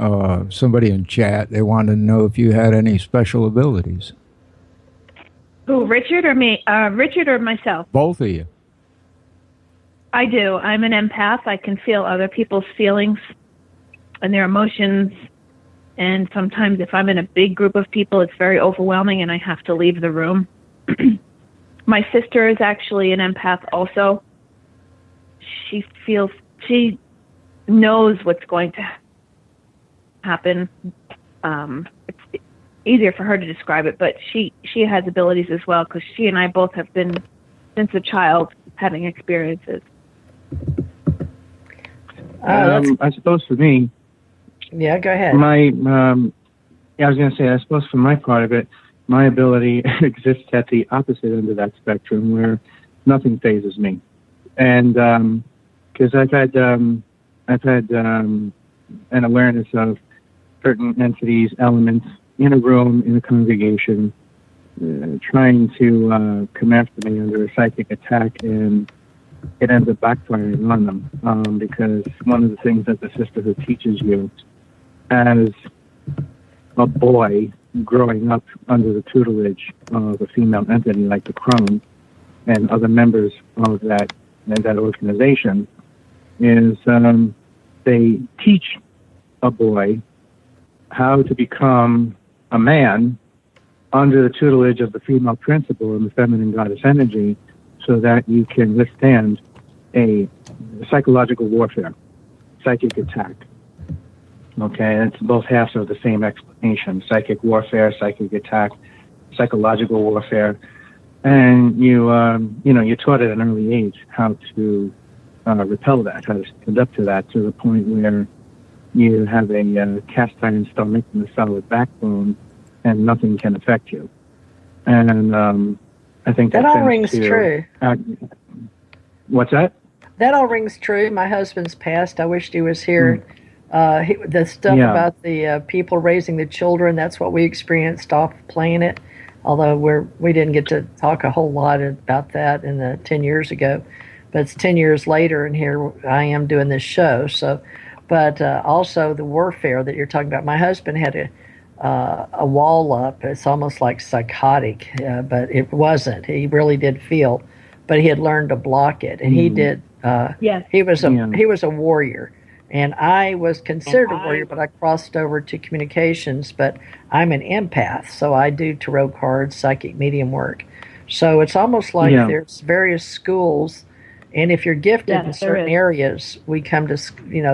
somebody in chat. They wanted to know if you had any special abilities. Who, Richard or me? Richard or myself? Both of you. I do. I'm an empath. I can feel other people's feelings and their emotions. And sometimes if I'm in a big group of people, it's very overwhelming and I have to leave the room. My sister is actually an empath also. She knows what's going to happen. It's easier for her to describe it, but she has abilities as well, because she and I both have been, since a child, having experiences. I suppose for me... Yeah, go ahead. I was going to say, I suppose for my part of it, my ability exists at the opposite end of that spectrum, where nothing phases me. And because I've had an awareness of certain entities, elements in a room, in a congregation, trying to come after me under a psychic attack, and it ends up backfiring on them, because one of the things that the sisterhood teaches you as a boy growing up under the tutelage of a female entity like the crone and other members of that organization is they teach a boy how to become a man under the tutelage of the female principle and the feminine goddess energy, so that you can withstand a psychological warfare, psychic attack. Okay, it's both halves of the same explanation: psychic warfare, psychic attack, psychological warfare. And you're taught at an early age how to repel that, how to stand up to that, to the point where you have a cast iron stomach and a solid backbone, and nothing can affect you. And I think that all rings true. What's that? That all rings true. My husband's passed. I wished he was here. The stuff about the people raising the children, that's what we experienced off playing it. Although we didn't get to talk a whole lot about that in the 10 years ago. But it's 10 years later, and here I am doing this show. So, but also the warfare that you're talking about. My husband had a wall up. It's almost like psychotic, but it wasn't. He really did feel, but he had learned to block it, and he did. Yes. He was a warrior. And I was considered a warrior, but I crossed over to communications. But I'm an empath, so I do tarot cards, psychic medium work. So it's almost like there's various schools, and if you're gifted in certain areas, we come to,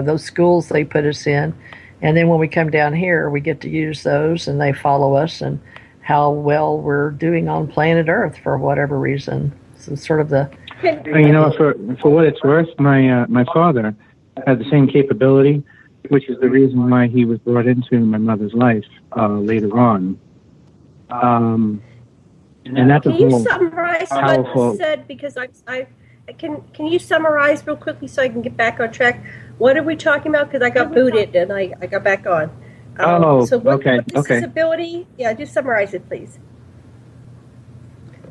those schools they put us in. And then when we come down here, we get to use those, and they follow us and how well we're doing on planet Earth for whatever reason. So it's sort of the... For what it's worth, my father had the same capability, which is the reason why he was brought into my mother's life later on. And that's Can you summarize what you said? Because can you summarize real quickly so I can get back on track? What are we talking about? Because I got booted and I got back on. So what is this ability? Yeah, just summarize it, please.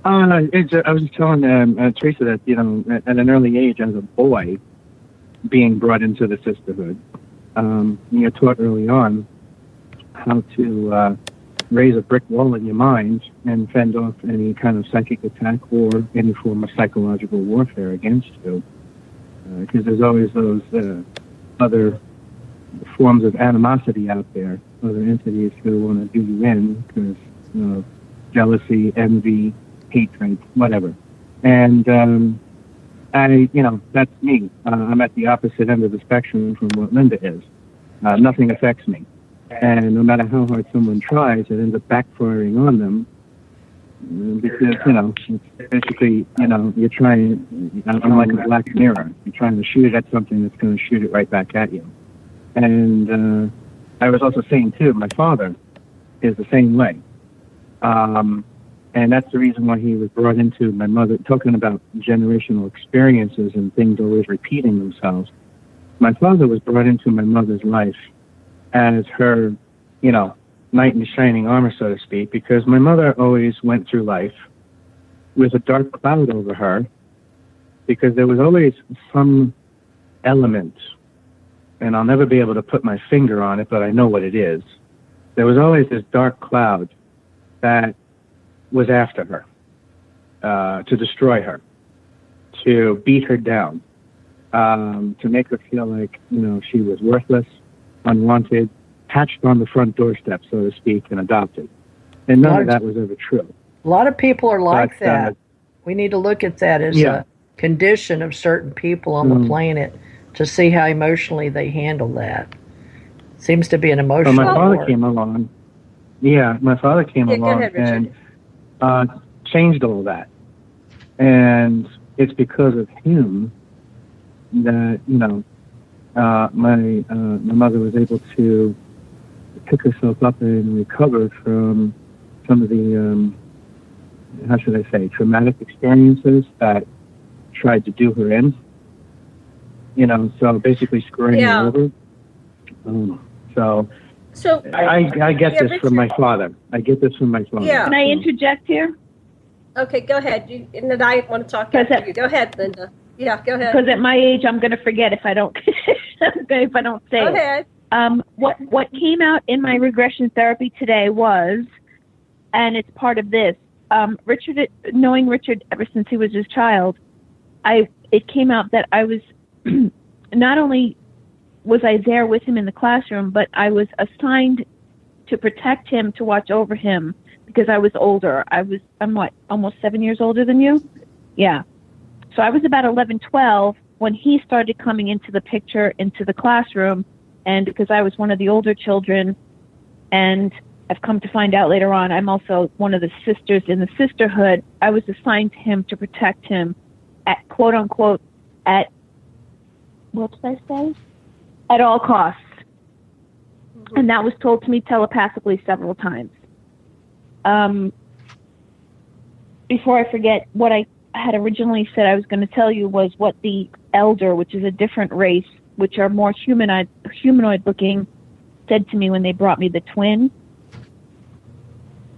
I was just telling Teresa that, at an early age as a boy, being brought into the sisterhood, you're taught early on how to raise a brick wall in your mind and fend off any kind of psychic attack or any form of psychological warfare against you. Because there's always those other forms of animosity out there, other entities who want to do you in because jealousy, envy, hatred, whatever. And that's me. I'm at the opposite end of the spectrum from what Linda is. Nothing affects me. And no matter how hard someone tries, it ends up backfiring on them because, it's basically, you're trying, I'm like a black mirror. You're trying to shoot it at something that's going to shoot it right back at you. And I was also saying, too, my father is the same way. And that's the reason why he was brought into my mother, talking about generational experiences and things always repeating themselves. My father was brought into my mother's life as her, knight in shining armor, so to speak, because my mother always went through life with a dark cloud over her because there was always some element, and I'll never be able to put my finger on it, but I know what it is. There was always this dark cloud that was after her, to destroy her, to beat her down, to make her feel like, she was worthless, unwanted, hatched on the front doorstep, so to speak, and adopted. And none of that was ever true. A lot of people are like that. We need to look at that as a condition of certain people on the planet to see how emotionally they handle that. Seems to be an emotional my father came along. Yeah, my father came along and changed all that. And it's because of him that, my mother was able to pick herself up and recover from some of the, how should I say, traumatic experiences that tried to do her in. So basically screwing her over. So I get this Richard, from my father. I get this from my father. Yeah. Can I interject here? Okay, go ahead. And then I want to talk after you. Go ahead, Linda. Yeah, go ahead. Because at my age, I'm going to forget if I don't say Go it. ahead. What came out in my regression therapy today was, and it's part of this, Richard, knowing Richard ever since he was his child, it came out that I was, not only was I there with him in the classroom, but I was assigned to protect him, to watch over him, because I was older. I'm almost 7 years older than you? Yeah. So I was about 11, 12 when he started coming into the picture, into the classroom, and because I was one of the older children, and I've come to find out later on, I'm also one of the sisters in the sisterhood. I was assigned to him to protect him at, quote unquote, at, what did I say? At all costs. Mm-hmm. And that was told to me telepathically several times. Before I forget, what I had originally said I was going to tell you was what the elder, which is a different race, which are more humanoid looking, said to me when they brought me the twin.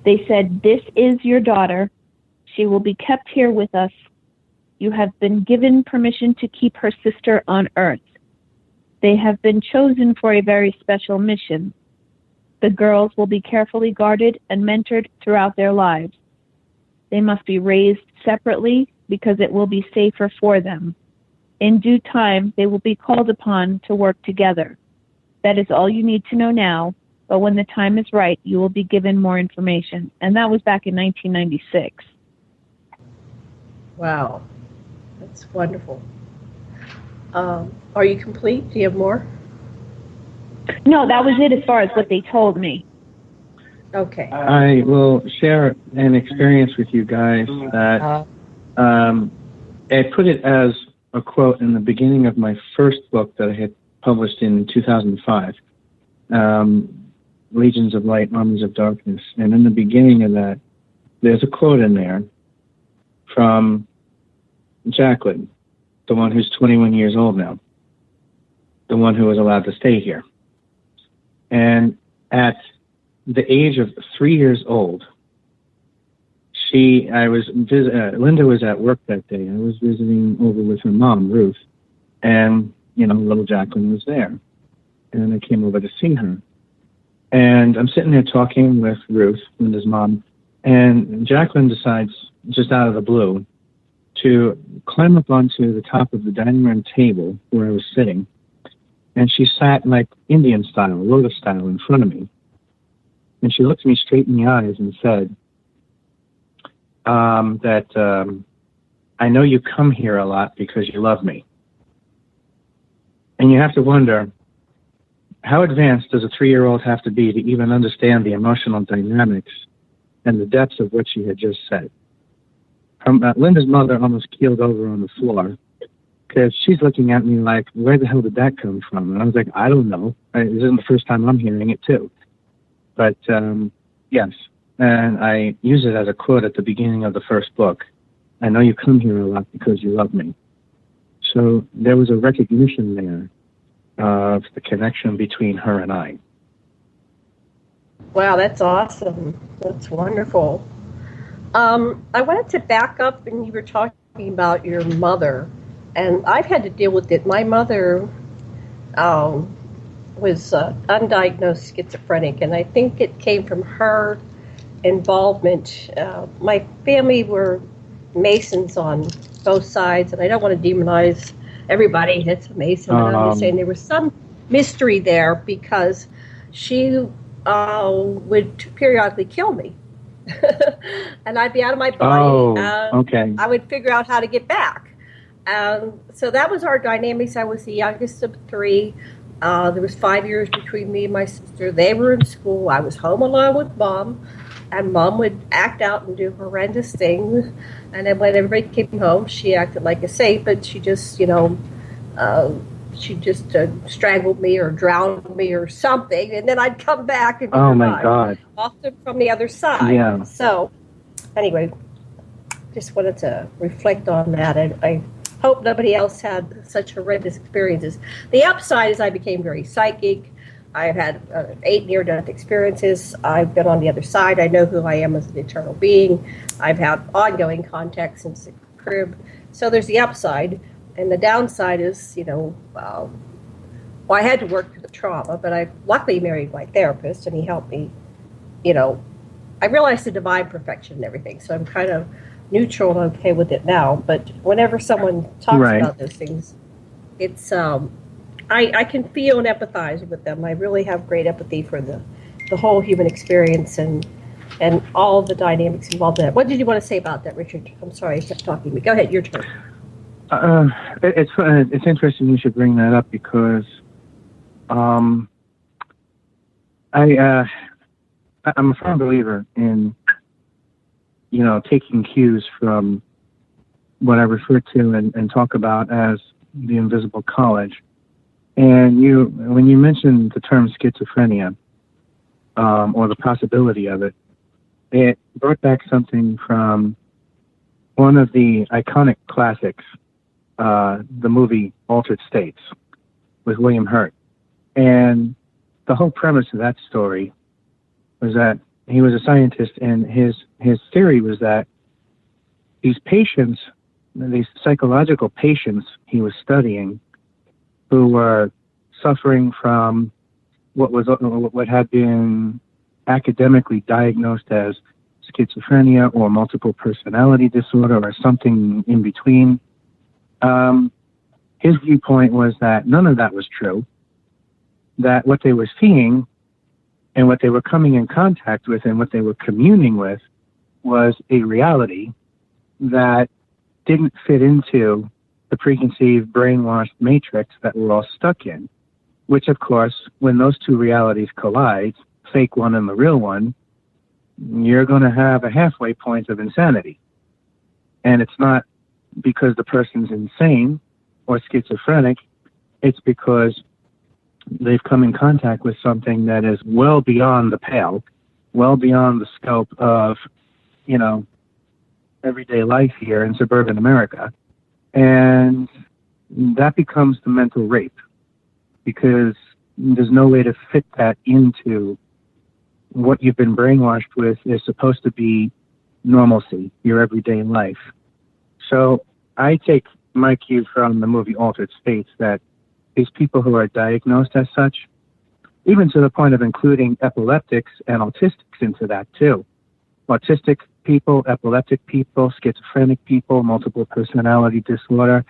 They said, "This is your daughter. She will be kept here with us. You have been given permission to keep her sister on Earth. They have been chosen for a very special mission. The girls will be carefully guarded and mentored throughout their lives. They must be raised separately because it will be safer for them. In due time, they will be called upon to work together. That is all you need to know now, but when the time is right, you will be given more information." And that was back in 1996. Wow. That's wonderful. Are you complete? Do you have more? No, that was it as far as what they told me. Okay. I will share an experience with you guys that I put it as a quote in the beginning of my first book that I had published in 2005, Legions of Light, Armies of Darkness. And in the beginning of that, there's a quote in there from Jacqueline, the one who's 21 years old now, the one who was allowed to stay here. And at the age of 3 years old, Linda was at work that day. I was visiting over with her mom, Ruth, and, little Jacqueline was there. And I came over to see her. And I'm sitting there talking with Ruth, Linda's mom, and Jacqueline decides, just out of the blue, to climb up onto the top of the dining room table where I was sitting. And she sat like Indian style, lotus style, in front of me. And she looked me straight in the eyes and said that I know you come here a lot because you love me. And you have to wonder, how advanced does a 3-year-old have to be to even understand the emotional dynamics and the depths of what she had just said? Linda's mother almost keeled over on the floor because she's looking at me like, where the hell did that come from? And I was like, I don't know. This isn't the first time I'm hearing it, too. But, yes, and I use it as a quote at the beginning of the first book. I know you come here a lot because you love me. So there was a recognition there of the connection between her and I. Wow, that's awesome. That's wonderful. I wanted to back up, and you were talking about your mother, and I've had to deal with it. My mother was undiagnosed schizophrenic, and I think it came from her involvement. My family were Masons on both sides, and I don't want to demonize everybody that's a Mason, but I'm just saying there was some mystery there because she would periodically kill me. And I'd be out of my body. Okay. I would figure out how to get back. So that was our dynamics. I was the youngest of 3. There was 5 years between me and my sister. They were in school. I was home alone with Mom. And Mom would act out and do horrendous things. And then when everybody came home, she acted like a saint, but she just, strangled me or drowned me or something. And then I'd come back and God. Often from the other side. Yeah. So, anyway, just wanted to reflect on that. And I hope nobody else had such horrendous experiences. The upside is I became very psychic. I've had 8 near-death experiences. I've been on the other side. I know who I am as an eternal being. I've had ongoing contact since the crib. So there's the upside. And the downside is, I had to work through the trauma, but I luckily married my therapist, and he helped me, I realized the divine perfection and everything. So I'm kind of neutral and okay with it now. But whenever someone talks about those things, it's... I can feel and empathize with them. I really have great empathy for the whole human experience and all the dynamics involved in that. What did you want to say about that, Richard? I'm sorry, I kept talking to me. Go ahead, your turn. It's interesting you should bring that up because I'm a firm believer in taking cues from what I refer to and talk about as the invisible college. And when you mentioned the term schizophrenia, or the possibility of it, it brought back something from one of the iconic classics, the movie Altered States with William Hurt. And the whole premise of that story was that he was a scientist, and his theory was that these patients, these psychological patients he was studying, who were suffering from what had been academically diagnosed as schizophrenia or multiple personality disorder or something in between. His viewpoint was that none of that was true, that what they were seeing and what they were coming in contact with and what they were communing with was a reality that didn't fit into the preconceived, brainwashed matrix that we're all stuck in, which, of course, when those two realities collide, fake one and the real one, you're going to have a halfway point of insanity. And it's not because the person's insane or schizophrenic, it's because they've come in contact with something that is well beyond the pale, well beyond the scope of, everyday life here in suburban America. And that becomes the mental rape because there's no way to fit that into what you've been brainwashed with is supposed to be normalcy, your everyday life. So I take my cue from the movie Altered States that these people who are diagnosed as such, even to the point of including epileptics and autistics into that too. Autistic people, epileptic people, schizophrenic people, multiple personality disorder.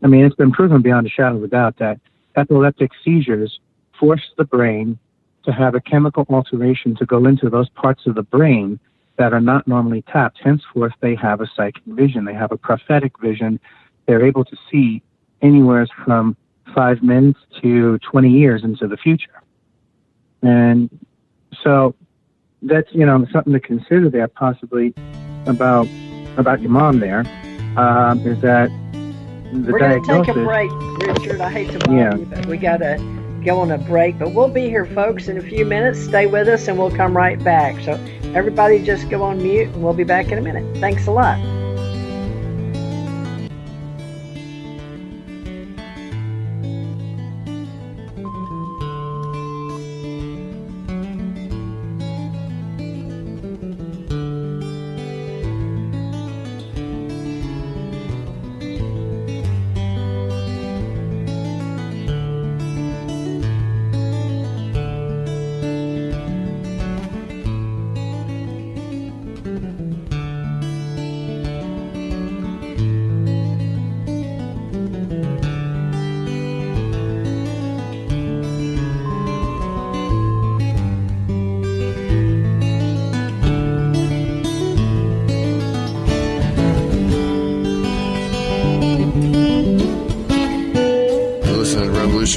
I mean, it's been proven beyond a shadow of a doubt that epileptic seizures force the brain to have a chemical alteration to go into those parts of the brain that are not normally tapped. Henceforth, they have a psychic vision. They have a prophetic vision. They're able to see anywhere from 5 minutes to 20 years into the future. And so that's, something to consider there possibly about your mom there, is that the We're diagnosis... going to take a break, Richard. I hate to bother you, but we got to go on a break. But we'll be here, folks, in a few minutes. Stay with us, and we'll come right back. So everybody just go on mute, and we'll be back in a minute. Thanks a lot.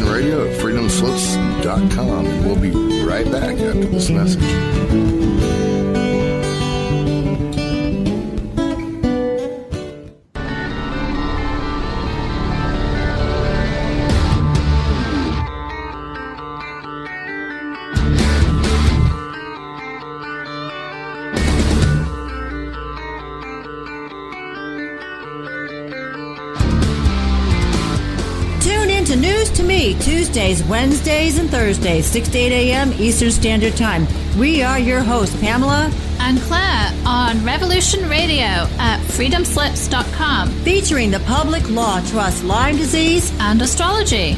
Radio at freedomslips.com, and we'll be right back after this message. Tuesdays, Wednesdays, and Thursdays, 6 to 8 a.m. Eastern Standard Time. We are your hosts, Pamela and Claire, on Revolution Radio at freedomslips.com. Featuring the Public Law Trust, Lyme disease, and astrology.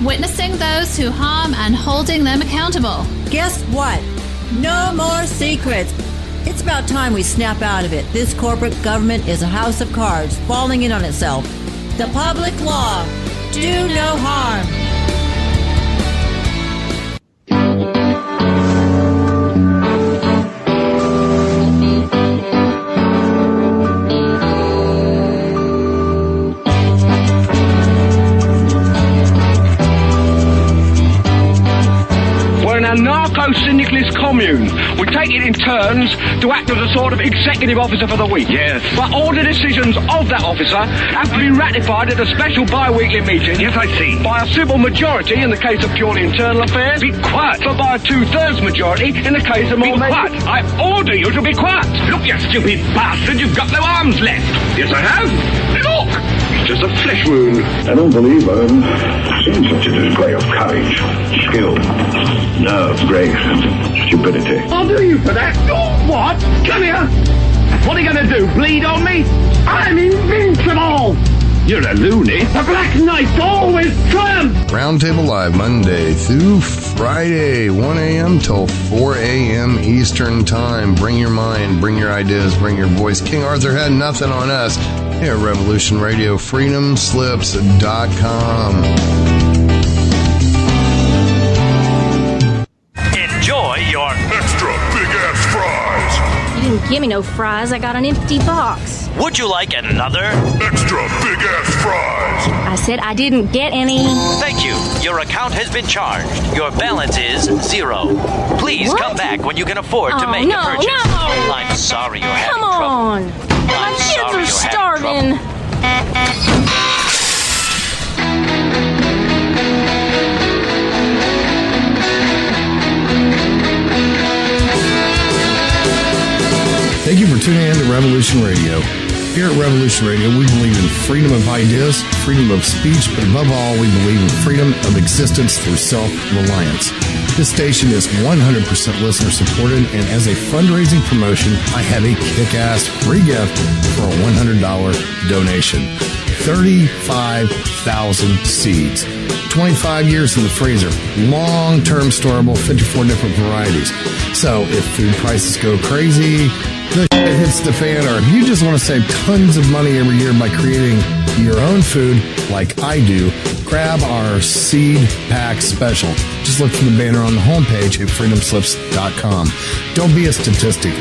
Witnessing those who harm and holding them accountable. Guess what? No more secrets. It's about time we snap out of it. This corporate government is a house of cards, falling in on itself. The Public Law. Do no harm. We're in a narco-syndicalist commune. We take it in turns to act as a sort of executive officer for the week. Yes. But all the decisions of that officer have to be ratified at a special bi-weekly meeting. Yes, I see. By a civil majority in the case of purely internal affairs. Be quiet. But by a 2/3 majority in the case of more... Be quiet. I order you to be quiet. Look, you stupid bastard, you've got no arms left. Yes, I have. Look! It's just a flesh wound. I don't believe I've seen such a display of courage, skill, nerve, grace, and stupidity. I'll do you for that. Oh, what? Come here. What are you going to do, bleed on me? I'm invincible. You're a loony. The Black Knight always triumphs. Roundtable Live, Monday through Friday, 1 a.m. till 4 a.m. Eastern Time. Bring your mind, bring your ideas, bring your voice. King Arthur had nothing on us. Here at Revolution Radio, freedomslips.com. Enjoy your extra big-ass fries. You didn't give me no fries. I got an empty box. Would you like another extra big-ass fries? I said I didn't get any. Thank you. Your account has been charged. Your balance is 0. Please come back when you can afford to make a purchase. No. I'm sorry you're having trouble. Come on. My kids are starving. Thank you for tuning in to Revolution Radio. Here at Revolution Radio, we believe in freedom of ideas, freedom of speech, but above all, we believe in freedom of existence through self-reliance. This station is 100% listener-supported, and as a fundraising promotion, I have a kick-ass free gift for a $100 donation. 35,000 seeds. 25 years in the freezer. Long-term storable, 54 different varieties. So if food prices go crazy, the shit hits the fan, or if you just want to save tons of money every year by creating your own food like I do, grab our seed pack special. Just look for the banner on the homepage at freedomslips.com. Don't be a statistic.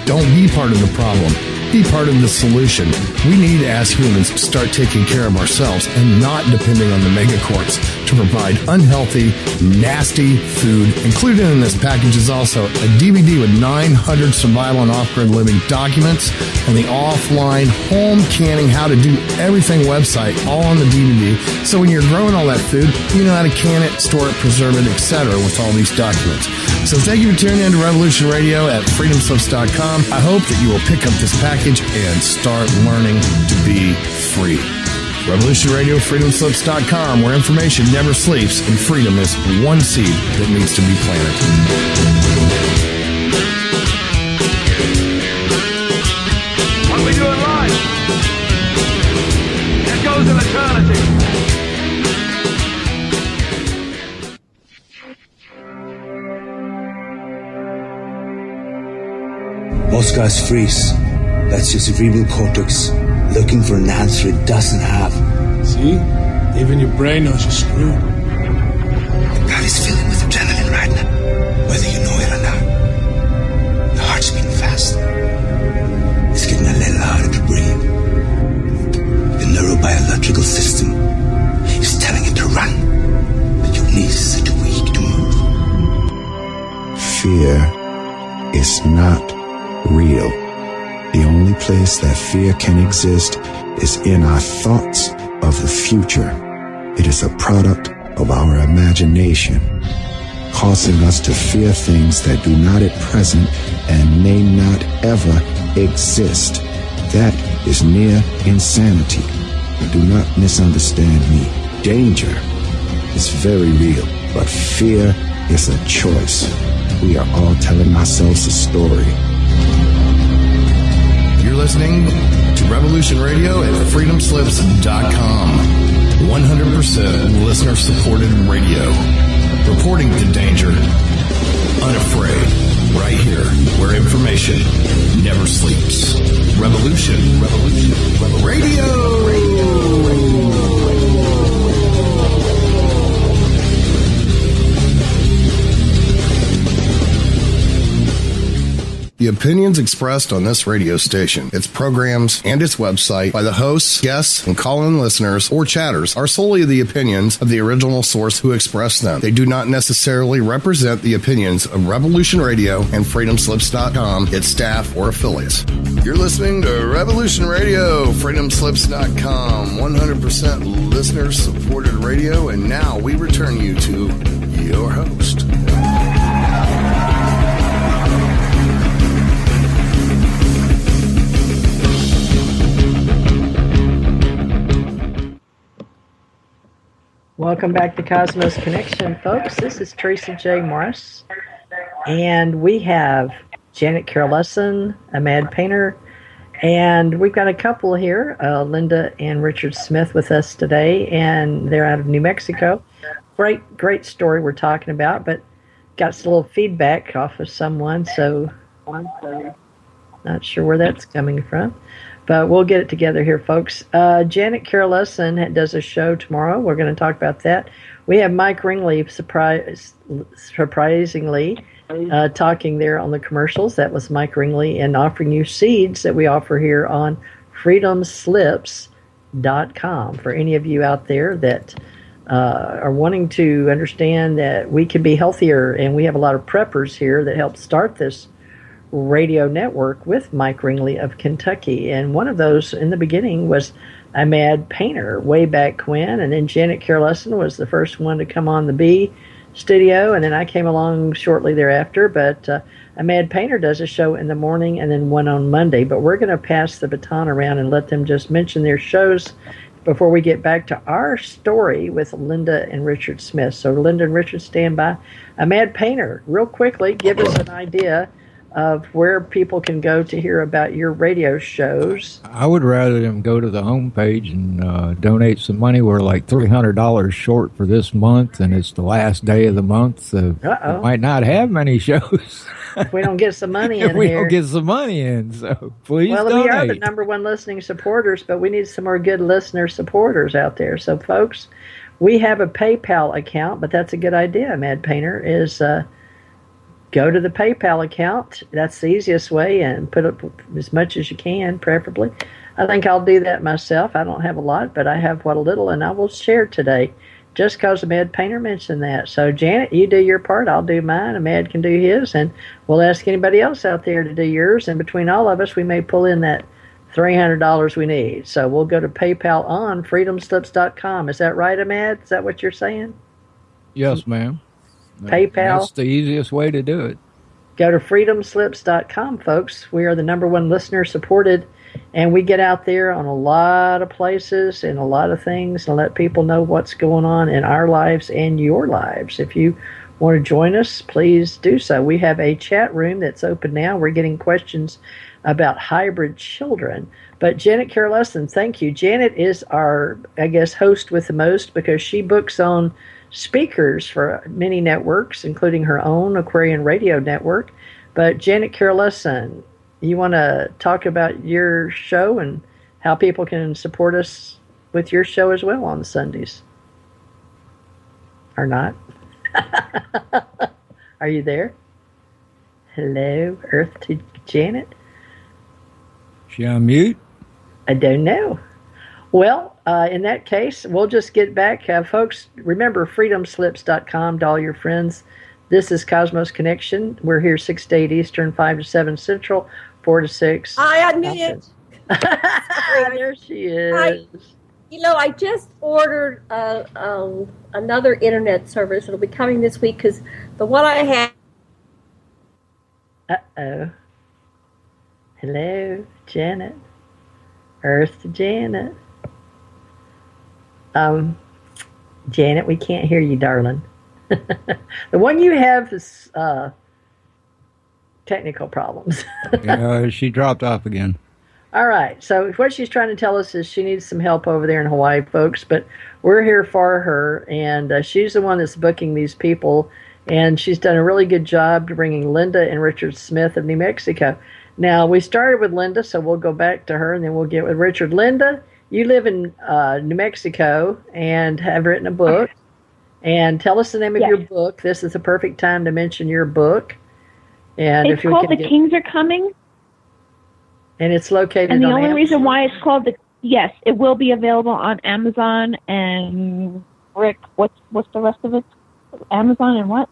Don't be part of the problem. Be part of the solution. We need, as humans, to start taking care of ourselves and not depending on the megacorps to provide unhealthy, nasty food. Included in this package is also a DVD with 900 survival and off-grid living documents and the offline home canning how to do everything website all on the DVD. So when you're growing all that food, you know how to can it, store it, preserve it, etc. with all these documents. So thank you for tuning in to Revolution Radio at freedomslips.com. I hope that you will pick up this package and start learning to be free. Revolution Radio, freedomslips.com, where information never sleeps and freedom is one seed that needs to be planted. What we do in life, it goes in eternity. Most guys freeze. That's your cerebral cortex looking for an answer it doesn't have. See? Even your brain knows you're screwed. The body's filling with adrenaline right now, whether you know it or not. The heart's beating fast. It's getting a little harder to breathe. The neurobiological system is telling it to run, but your knees are too weak to move. Fear is not real. The only place that fear can exist is in our thoughts of the future. It is a product of our imagination, causing us to fear things that do not at present and may not ever exist. That is near insanity. Do not misunderstand me. Danger is very real, but fear is a choice. We are all telling ourselves a story. You're listening to Revolution Radio at freedomslips.com. 100% listener-supported radio. Reporting to danger, unafraid. Right here, where information never sleeps. Revolution Radio. The opinions expressed on this radio station, its programs, and its website by the hosts, guests, and call-in listeners or chatters are solely the opinions of the original source who expressed them. They do not necessarily represent the opinions of Revolution Radio and freedomslips.com, its staff, or affiliates. You're listening to Revolution Radio, freedomslips.com, 100% listener-supported radio, and now we return you to your host. Welcome back to Cosmos Connection, folks. This is Tracy J. Morris, and we have Janet Carroll Lessin, a mad painter, and we've got a couple here, Linda and Richard Smith, with us today, and they're out of New Mexico. Great story we're talking about, but got a little feedback off of someone, so not sure where that's coming from. But we'll get it together here, folks. Janet Carroll Lessin does a show tomorrow. We're going to talk about that. We have Mike Ringley, surprisingly, talking there on the commercials. That was Mike Ringley, and offering you seeds that we offer here on freedomslips.com. For any of you out there that are wanting to understand that we can be healthier, and we have a lot of preppers here that help start this radio network with Mike Ringley of Kentucky, and one of those in the beginning was a mad painter way back when, and then Janet Carroll Lessin was the first one to come on the bee studio, and then I came along shortly thereafter. But a Mad Painter does a show in the morning and then one on Monday. But we're going to pass the baton around and let them just mention their shows before we get back to our story with Linda and Richard Smith. So Linda and Richard, stand by. A Mad Painter, real quickly, give us an idea of where people can go to hear about your radio shows. I would rather them go to the homepage and donate some money. We're like $300 short for this month, and it's the last day of the month. So we might not have many shows. If we don't get some money in we here. don't get some money in, so please donate. We are the #1 listening supporters, but we need some more good listener supporters out there. So, folks, we have a PayPal account, but that's a good idea, Mad Painter, is go to the PayPal account. That's the easiest way, and put up as much as you can, preferably. I think I'll do that myself. I don't have a lot, but I have what a little, and I will share today, just because the Mad Painter mentioned that. So, Janet, you do your part. I'll do mine. And Mad can do his, and we'll ask anybody else out there to do yours. And between all of us, we may pull in that $300 we need. So we'll go to PayPal on freedomslips.com. Is that right, Ahmad? Is that what you're saying? Yes, ma'am. PayPal. That's the easiest way to do it. Go to freedomslips.com, folks. We are the #1 listener supported, and we get out there on a lot of places and a lot of things and let people know what's going on in our lives and your lives. If you want to join us, please do so. We have a chat room that's open now. We're getting questions about hybrid children. But Janet Lessin, thank you. Janet is our, I guess, host with the most, because she books on speakers for many networks, including her own Aquarian Radio Network. But Janet Lessin, you want to talk about your show and how people can support us with your show as well on Sundays? Or not? Are you there? Hello, Earth to Janet? She on mute? I don't know. Well, in that case, we'll just get back. Folks, remember freedomslips.com to all your friends. This is Cosmos Connection. We're here 6 to 8 Eastern, 5 to 7 Central, 4 to 6. I unmuted. There she is. I just ordered another internet service. It'll be coming this week because the one I had. Uh-oh. Hello, Janet. Earth to Janet. Janet, we can't hear you, darling. The one you have is technical problems. Yeah, she dropped off again. All right. So what she's trying to tell us is she needs some help over there in Hawaii, folks. But we're here for her, and she's the one that's booking these people. And she's done a really good job bringing Linda and Richard Smith of New Mexico. Now, we started with Linda, so we'll go back to her, and then we'll get with Richard. Linda, you live in New Mexico and have written a book. And tell us the name of your book. This is the perfect time to mention your book. And it's called The Kings Are Coming. And it's located on And the only Amazon. reason why it's called yes, it will be available on Amazon and Rick, what's the rest of it? Amazon and what?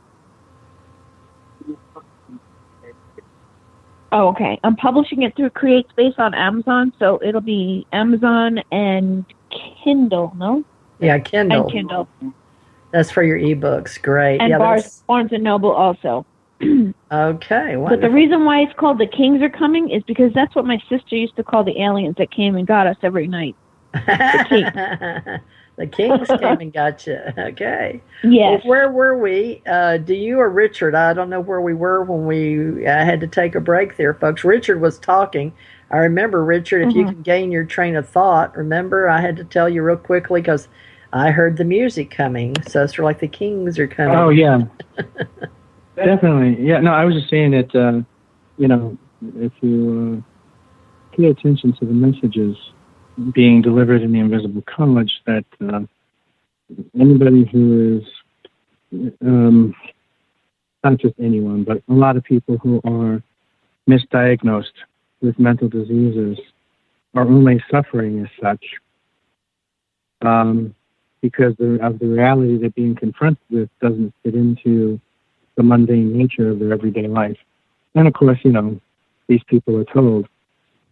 Oh, okay. I'm publishing it through CreateSpace on Amazon, so it'll be Amazon and Kindle, no? Yeah, Kindle. And Kindle. That's for your ebooks. Great. And yeah, Barnes and Noble also. Okay, wonderful. But the reason why it's called The Kings Are Coming is because that's what my sister used to call the aliens that came and got us every night. The Kings came and got you. Okay. Yes. Well, where were we? Do you or Richard? I don't know where we were when we had to take a break there, folks. Richard was talking. I remember, Richard, if you can gain your train of thought, remember, I had to tell you real quickly because I heard the music coming. So it's like the Kings are coming. Oh, yeah. Definitely. Yeah, no, I was just saying that, if you pay attention to the messages being delivered in the invisible college, that anybody who is, not just anyone, but a lot of people who are misdiagnosed with mental diseases are only suffering as such because of the reality they're being confronted with doesn't fit into the mundane nature of their everyday life. And of course, these people are told,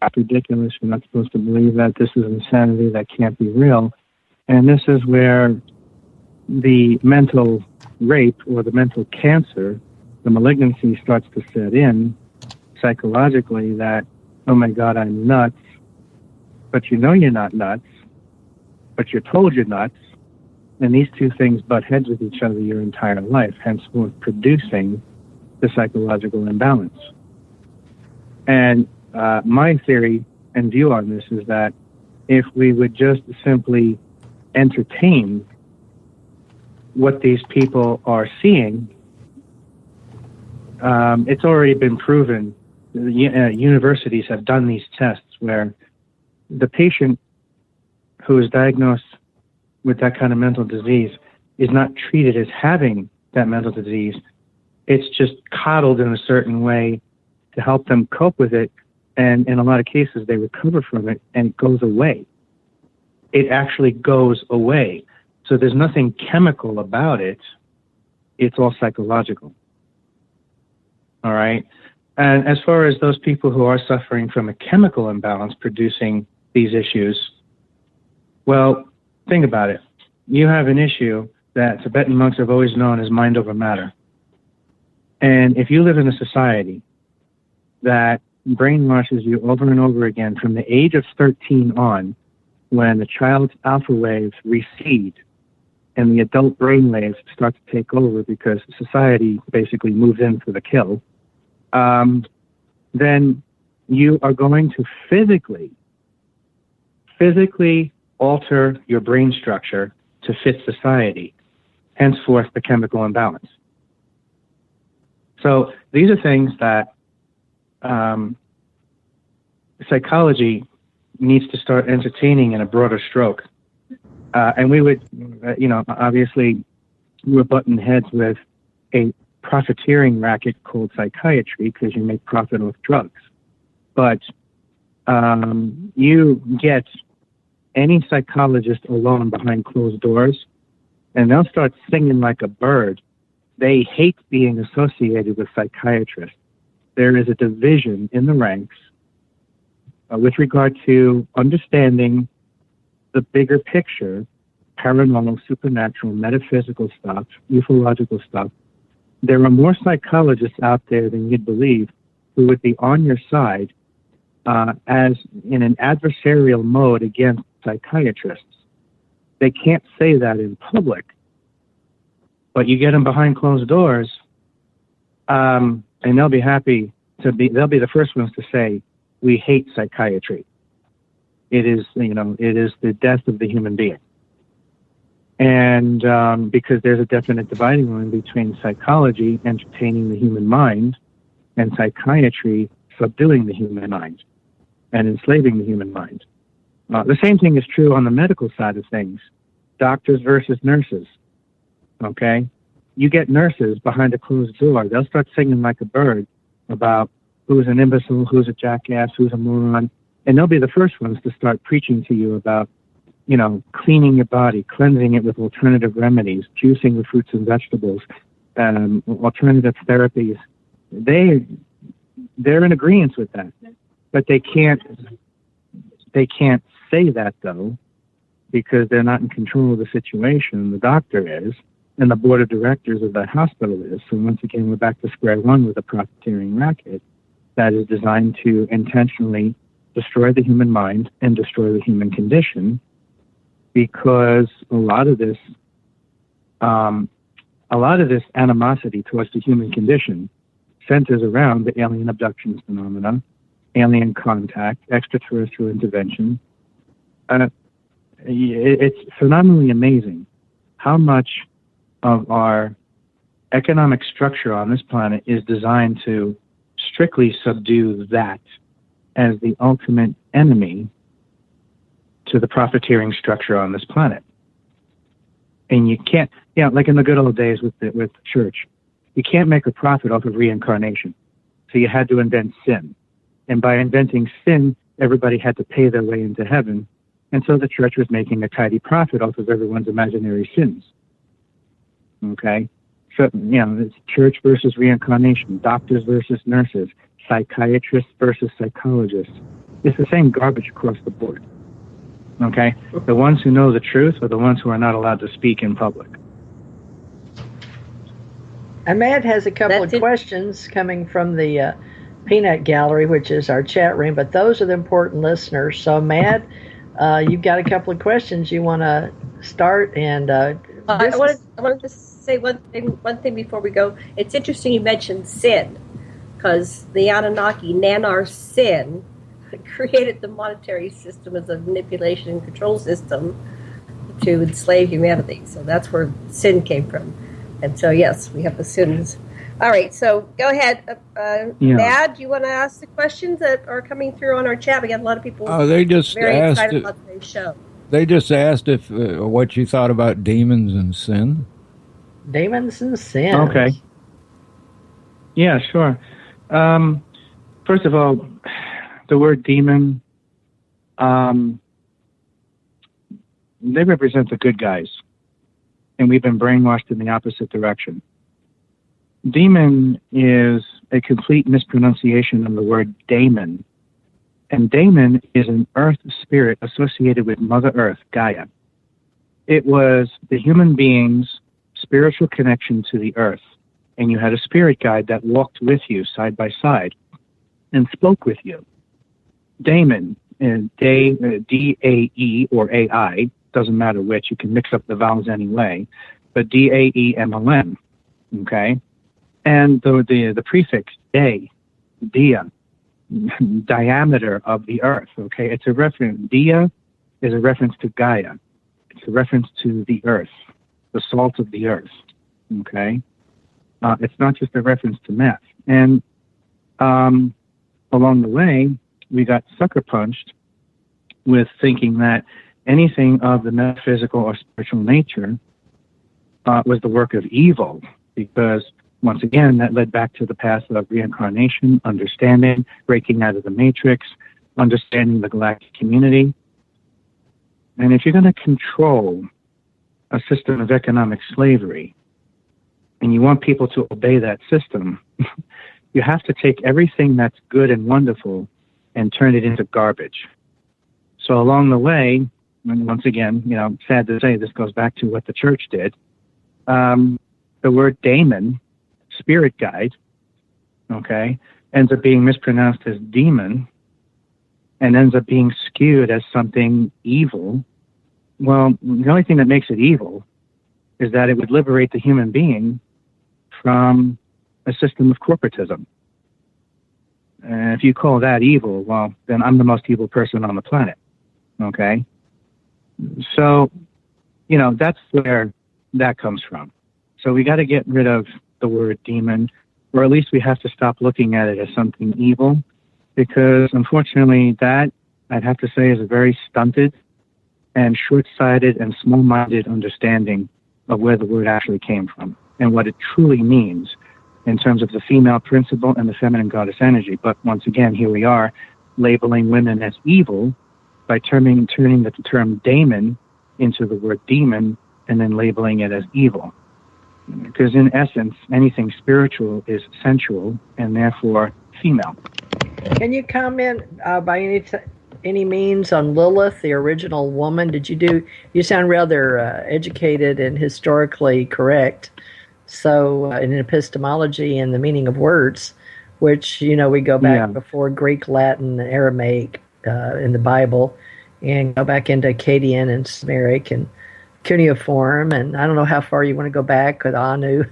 that's ridiculous, you're not supposed to believe that, this is insanity, that can't be real. And this is where the mental rape or the mental cancer, the malignancy starts to set in psychologically that, oh my God, I'm nuts, but you know you're not nuts, but you're told you're nuts, and these two things butt heads with each other your entire life, henceforth producing the psychological imbalance. And my theory and view on this is that if we would just simply entertain what these people are seeing, it's already been proven. Universities have done these tests where the patient who is diagnosed with that kind of mental disease is not treated as having that mental disease. It's just coddled in a certain way to help them cope with it. And in a lot of cases, they recover from it and it goes away. It actually goes away. So there's nothing chemical about it. It's all psychological. All right. And as far as those people who are suffering from a chemical imbalance producing these issues, well, think about it. You have an issue that Tibetan monks have always known as mind over matter. And if you live in a society that brainwashes you over and over again from the age of 13 on, when the child's alpha waves recede and the adult brain waves start to take over because society basically moves in for the kill, then you are going to physically alter your brain structure to fit society, henceforth the chemical imbalance. So these are things that psychology needs to start entertaining in a broader stroke. And we would, obviously we're butting heads with a profiteering racket called psychiatry because you make profit off drugs. But you get any psychologist alone behind closed doors, and they'll start singing like a bird. They hate being associated with psychiatrists. There is a division in the ranks with regard to understanding the bigger picture, paranormal, supernatural, metaphysical stuff, ufological stuff. There are more psychologists out there than you'd believe who would be on your side as in an adversarial mode against psychiatrists. They can't say that in public, but you get them behind closed doors, and they'll be happy to be. They'll be the first ones to say, "We hate psychiatry. It is, it is the death of the human being." And because there's a definite dividing line between psychology entertaining the human mind and psychiatry subduing the human mind and enslaving the human mind. The same thing is true on the medical side of things. Doctors versus nurses. Okay? You get nurses behind a closed door. They'll start singing like a bird about who's an imbecile, who's a jackass, who's a moron. And they'll be the first ones to start preaching to you about, cleaning your body, cleansing it with alternative remedies, juicing with fruits and vegetables, alternative therapies. They're in agreement with that. But they can't say that, though, because they're not in control of the situation. The doctor is, and the board of directors of the hospital is. So once again, we're back to square one with a profiteering racket that is designed to intentionally destroy the human mind and destroy the human condition, because a lot of this animosity towards the human condition centers around the alien abductions phenomena, alien contact, extraterrestrial intervention. It's phenomenally amazing how much of our economic structure on this planet is designed to strictly subdue that as the ultimate enemy to the profiteering structure on this planet. And you can't, like in the good old days with the church, you can't make a profit off of reincarnation. So you had to invent sin. And by inventing sin, everybody had to pay their way into heaven. And so the church was making a tidy profit off of everyone's imaginary sins. Okay? So, it's church versus reincarnation, doctors versus nurses, psychiatrists versus psychologists. It's the same garbage across the board. Okay? The ones who know the truth are the ones who are not allowed to speak in public. And Matt has a couple of questions coming from the Peanut Gallery, which is our chat room, but those are the important listeners. So, Matt, you've got a couple of questions you want to start, and I wanted to say one thing before we go. It's interesting you mentioned sin, because the Anunnaki, Nanar Sin, created the monetary system as a manipulation and control system to enslave humanity. So that's where sin came from. And so, yes, we have the sins. All right, so go ahead. Matt, do you want to ask the questions that are coming through on our chat? We got a lot of people they just very asked excited about today's show. They just asked if what you thought about demons and sin. Demons and sin. Okay. Yeah, sure. First of all, the word demon, they represent the good guys, and we've been brainwashed in the opposite direction. Demon is a complete mispronunciation of the word daemon, and daemon is an earth spirit associated with Mother Earth, Gaia. It was the human being's spiritual connection to the earth, and you had a spirit guide that walked with you side by side and spoke with you. Daemon, D-A-E or A-I, doesn't matter which, you can mix up the vowels anyway, but D-A-E-M-O-N, okay? And the prefix, day, dia, diameter of the earth, okay? It's a reference, dia is a reference to Gaia. It's a reference to the earth, the salt of the earth, okay? It's not just a reference to math. And along the way, we got sucker punched with thinking that anything of the metaphysical or spiritual nature was the work of evil, because once again, that led back to the path of reincarnation, understanding, breaking out of the matrix, understanding the galactic community. And if you're going to control a system of economic slavery, and you want people to obey that system, you have to take everything that's good and wonderful and turn it into garbage. So along the way, and once again, sad to say, this goes back to what the church did. The word daemon, spirit guide, okay, ends up being mispronounced as demon and ends up being skewed as something evil. Well, the only thing that makes it evil is that it would liberate the human being from a system of corporatism. And if you call that evil, well, then I'm the most evil person on the planet, okay? So, that's where that comes from. So we got to get rid of the word demon, or at least we have to stop looking at it as something evil, because unfortunately that, I'd have to say, is a very stunted and short-sighted and small-minded understanding of where the word actually came from and what it truly means in terms of the female principle and the feminine goddess energy. But once again, here we are labeling women as evil by turning the term daemon into the word demon and then labeling it as evil. Because in essence, anything spiritual is sensual and therefore female. Can you comment by any means on Lilith, the original woman? You sound rather educated and historically correct. So in epistemology and the meaning of words, which, we go back before Greek, Latin, Aramaic in the Bible, and go back into Akkadian and Sumeric and cuneiform, and I don't know how far you want to go back with Anu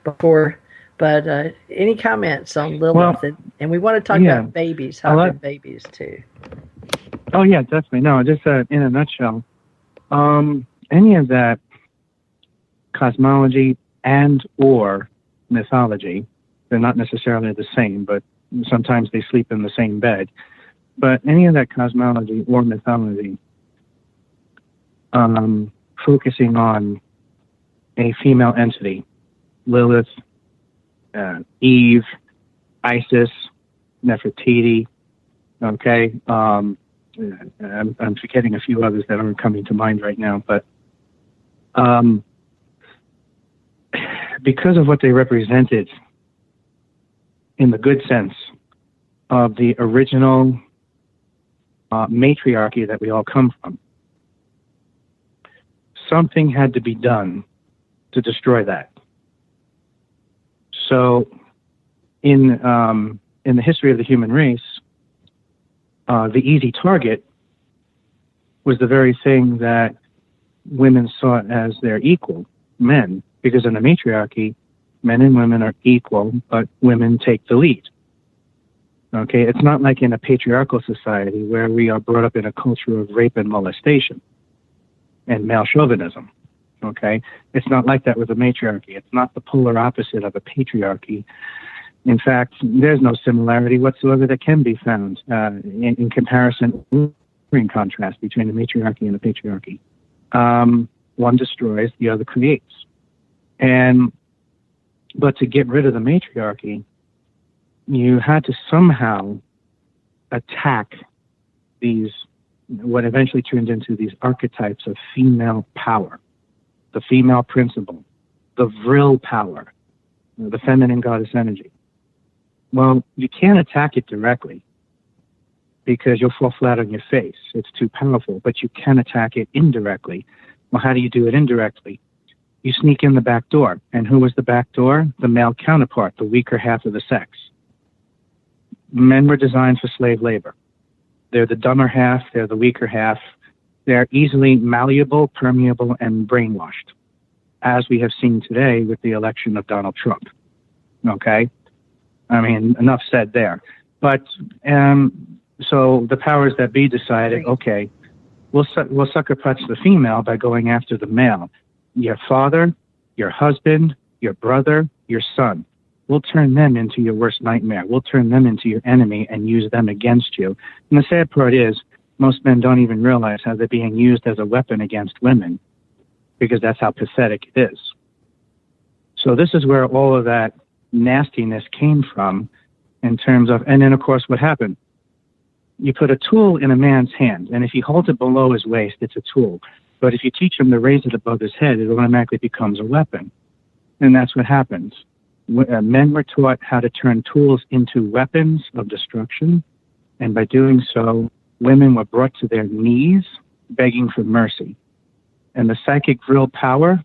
before, but any comments on Lilith? And we want to talk about babies, hybrid babies too. Oh yeah, definitely. No, just in a nutshell, any of that cosmology and or mythology, they're not necessarily the same, but sometimes they sleep in the same bed. But any of that cosmology or mythology, focusing on a female entity, Lilith, Eve, Isis, Nefertiti, okay? I'm forgetting a few others that aren't coming to mind right now, but because of what they represented in the good sense of the original matriarchy that we all come from, something had to be done to destroy that. So in the history of the human race, the easy target was the very thing that women saw as their equal, men, because in a matriarchy, men and women are equal, but women take the lead. Okay, it's not like in a patriarchal society where we are brought up in a culture of rape and molestation and male chauvinism. Okay, it's not like that with a matriarchy. It's not the polar opposite of a patriarchy. In fact, there's no similarity whatsoever that can be found in comparison, in contrast between the matriarchy and the patriarchy. One destroys, the other creates. But to get rid of the matriarchy, you had to somehow attack these, what eventually turned into these archetypes of female power, the female principle, the vril power, the feminine goddess energy. Well, you can't attack it directly because you'll fall flat on your face. It's too powerful, but you can attack it indirectly. Well, how do you do it indirectly? You sneak in the back door. And who was the back door? The male counterpart, the weaker half of the sex. Men were designed for slave labor. They're the dumber half. They're the weaker half. They're easily malleable, permeable, and brainwashed, as we have seen today with the election of Donald Trump. Okay? I mean, enough said there. But so the powers that be decided, okay, we'll sucker punch the female by going after the male. Your father, your husband, your brother, your son. We'll turn them into your worst nightmare. We'll turn them into your enemy and use them against you. And the sad part is, most men don't even realize how they're being used as a weapon against women, because that's how pathetic it is. So this is where all of that nastiness came from in terms of, and then of course what happened? You put a tool in a man's hand, and if he holds it below his waist, it's a tool. But if you teach him to raise it above his head, it automatically becomes a weapon. And that's what happens. Men were taught how to turn tools into weapons of destruction, and by doing so, women were brought to their knees begging for mercy. And the psychic vril power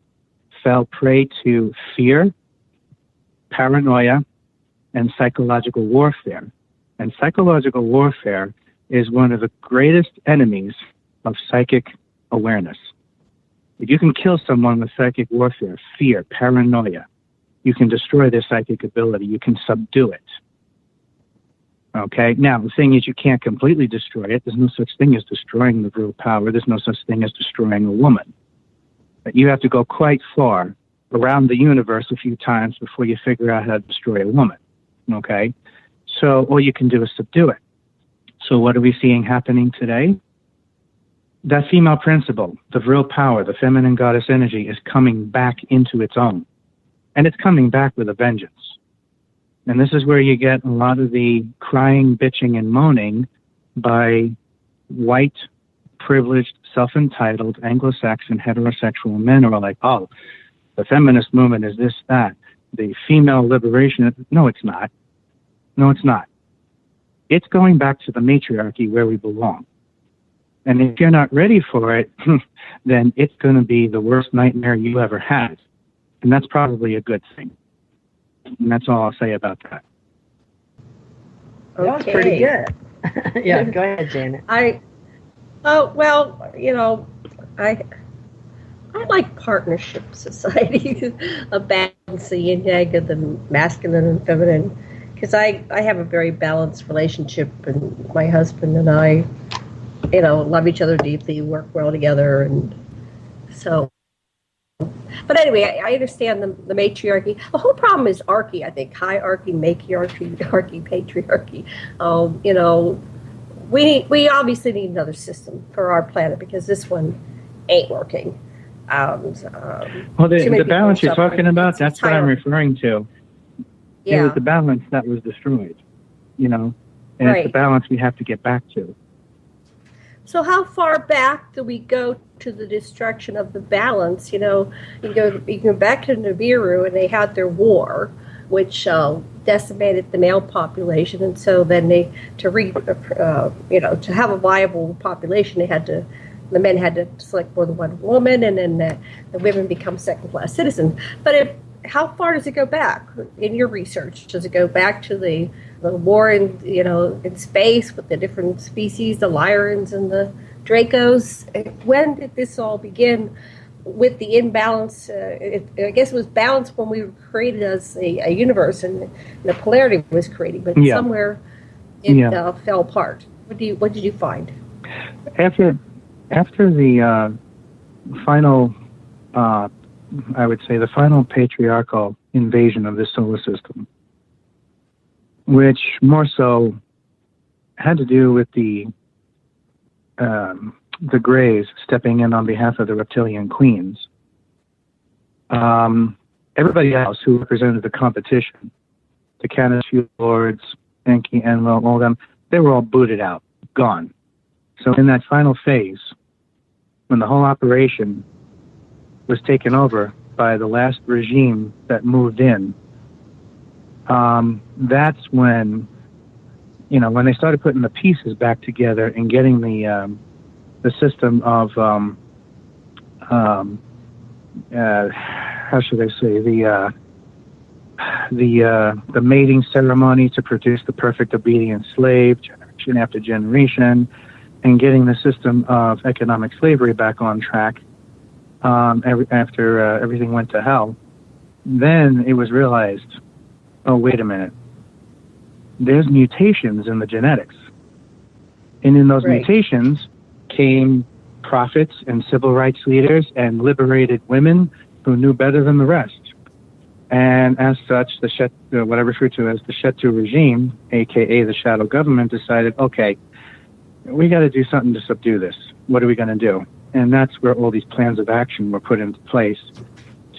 fell prey to fear, paranoia, and psychological warfare. And psychological warfare is one of the greatest enemies of psychic awareness. If you can kill someone with psychic warfare, fear, paranoia, you can destroy their psychic ability. You can subdue it. Okay? Now, the thing is, you can't completely destroy it. There's no such thing as destroying the vril power. There's no such thing as destroying a woman. But you have to go quite far around the universe a few times before you figure out how to destroy a woman. Okay? So all you can do is subdue it. So what are we seeing happening today? That female principle, the vril power, the feminine goddess energy, is coming back into its own. And it's coming back with a vengeance. And this is where you get a lot of the crying, bitching, and moaning by white, privileged, self-entitled, Anglo-Saxon, heterosexual men who are like, oh, the feminist movement is this, that. The female liberation, no, it's not. No, it's not. It's going back to the matriarchy where we belong. And if you're not ready for it, then it's going to be the worst nightmare you ever had. And that's probably a good thing. And that's all I'll say about that. That was pretty good. Yeah, go ahead, Janet. I like partnership society, a balance, the yin yang of the masculine and feminine, because I have a very balanced relationship, and my husband and I, love each other deeply, work well together, and so. But anyway, I understand the matriarchy. The whole problem is archy, I think. Hierarchy, matriarchy, patriarchy. We obviously need another system for our planet because this one ain't working. Well, the balance you're talking about, that's what I'm referring to. Yeah. It was the balance that was destroyed, and right. It's the balance we have to get back to. So how far back do we go to the destruction of the balance? You go back to Nibiru, and they had their war, which decimated the male population, and so then to have a viable population, the men had to select more than one woman, and then the women become second-class citizens. But how far does it go back in your research? Does it go back to the war in space with the different species, the Lyrans and the Dracos? When did this all begin with the imbalance? I guess it was balanced when we were created as a universe and the polarity was created, but somewhere it fell apart. What did you find? After the final, I would say the final patriarchal invasion of this solar system, which more so had to do with the Greys stepping in on behalf of the reptilian queens. Everybody else who represented the competition, the Canis Lords, Enki, Enlil, all of them, they were all booted out, gone. So in that final phase, when the whole operation was taken over by the last regime that moved in, that's when, when they started putting the pieces back together and getting the system of, how should I say, the mating ceremony to produce the perfect obedient slave, generation after generation, and getting the system of economic slavery back on track after everything went to hell. Then it was realized, oh, wait a minute, there's mutations in the genetics. And in those mutations came prophets and civil rights leaders and liberated women who knew better than the rest. And as such, what I refer to as the Shetu regime, a.k.a. the shadow government, decided, okay, we got to do something to subdue this. What are we going to do? And that's where all these plans of action were put into place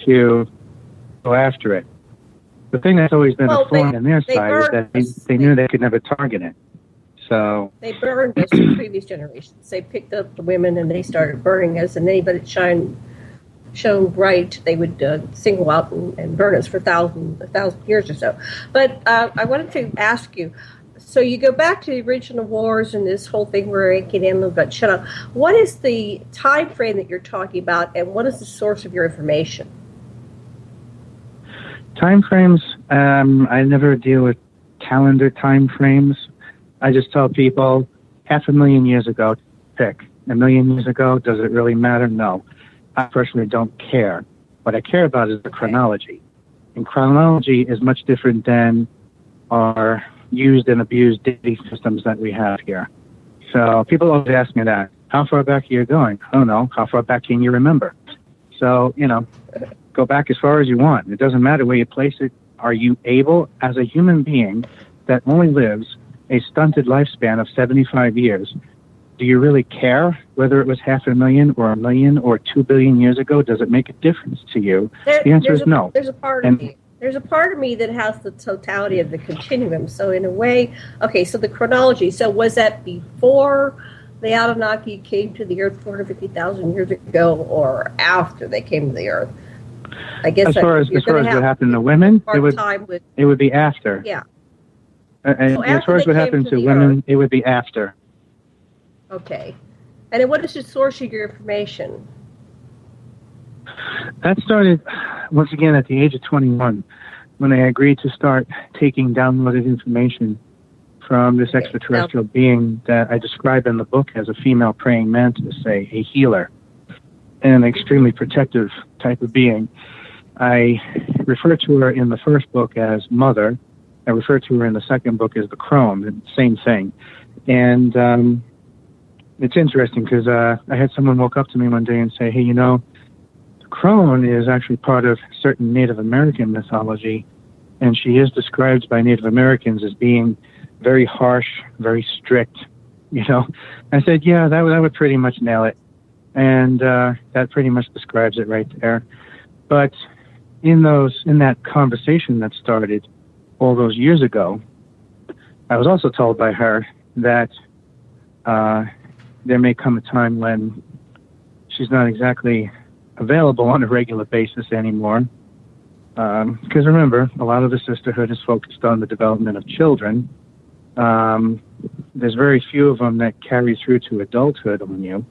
to go after it. The thing that's always been a thorn in their side is that they knew they could never target it. So they burned us in previous generations. They picked up the women and they started burning us, and anybody that shone bright, they would single out and burn us for 1,000 years or so. But I wanted to ask you, so you go back to the original wars and this whole thing where Enki and Enlil got shut up. What is the time frame that you're talking about, and what is the source of your information? Time frames, I never deal with calendar time frames. I just tell people 500,000 years ago, pick. 1,000,000 years ago, does it really matter? No. I personally don't care. What I care about is the chronology. And chronology is much different than our used and abused dating systems that we have here. So people always ask me that. How far back are you going? I don't know. How far back can you remember? So, go back as far as you want. It doesn't matter where you place it. Are you able, as a human being that only lives a stunted lifespan of 75 years, do you really care whether it was 500,000 or 1,000,000 or 2 billion years ago? Does it make a difference to you? The answer is no. There's a part of me. There's a part of me that has the totality of the continuum. So in a way, okay, so the chronology. So was that before the Anunnaki came to the Earth 450,000 years ago, or after they came to the Earth? I guess as far as what happened to women, it would be after. Yeah. And so as far as what happened to women, it would be after. Okay. And then what is the source of your information? That started, once again, at the age of 21, when I agreed to start taking downloaded information from this extraterrestrial being that I describe in the book as a female praying mantis, a healer, and an extremely protective type of being. I refer to her in the first book as Mother. I refer to her in the second book as the Crone, same thing. And it's interesting because I had someone walk up to me one day and say, hey, the Crone is actually part of certain Native American mythology, and she is described by Native Americans as being very harsh, very strict. I said, yeah, that would pretty much nail it. And that pretty much describes it right there. But in that conversation that started all those years ago, I was also told by her that there may come a time when she's not exactly available on a regular basis anymore. Because remember, a lot of the sisterhood is focused on the development of children. There's very few of them that carry through to adulthood on you.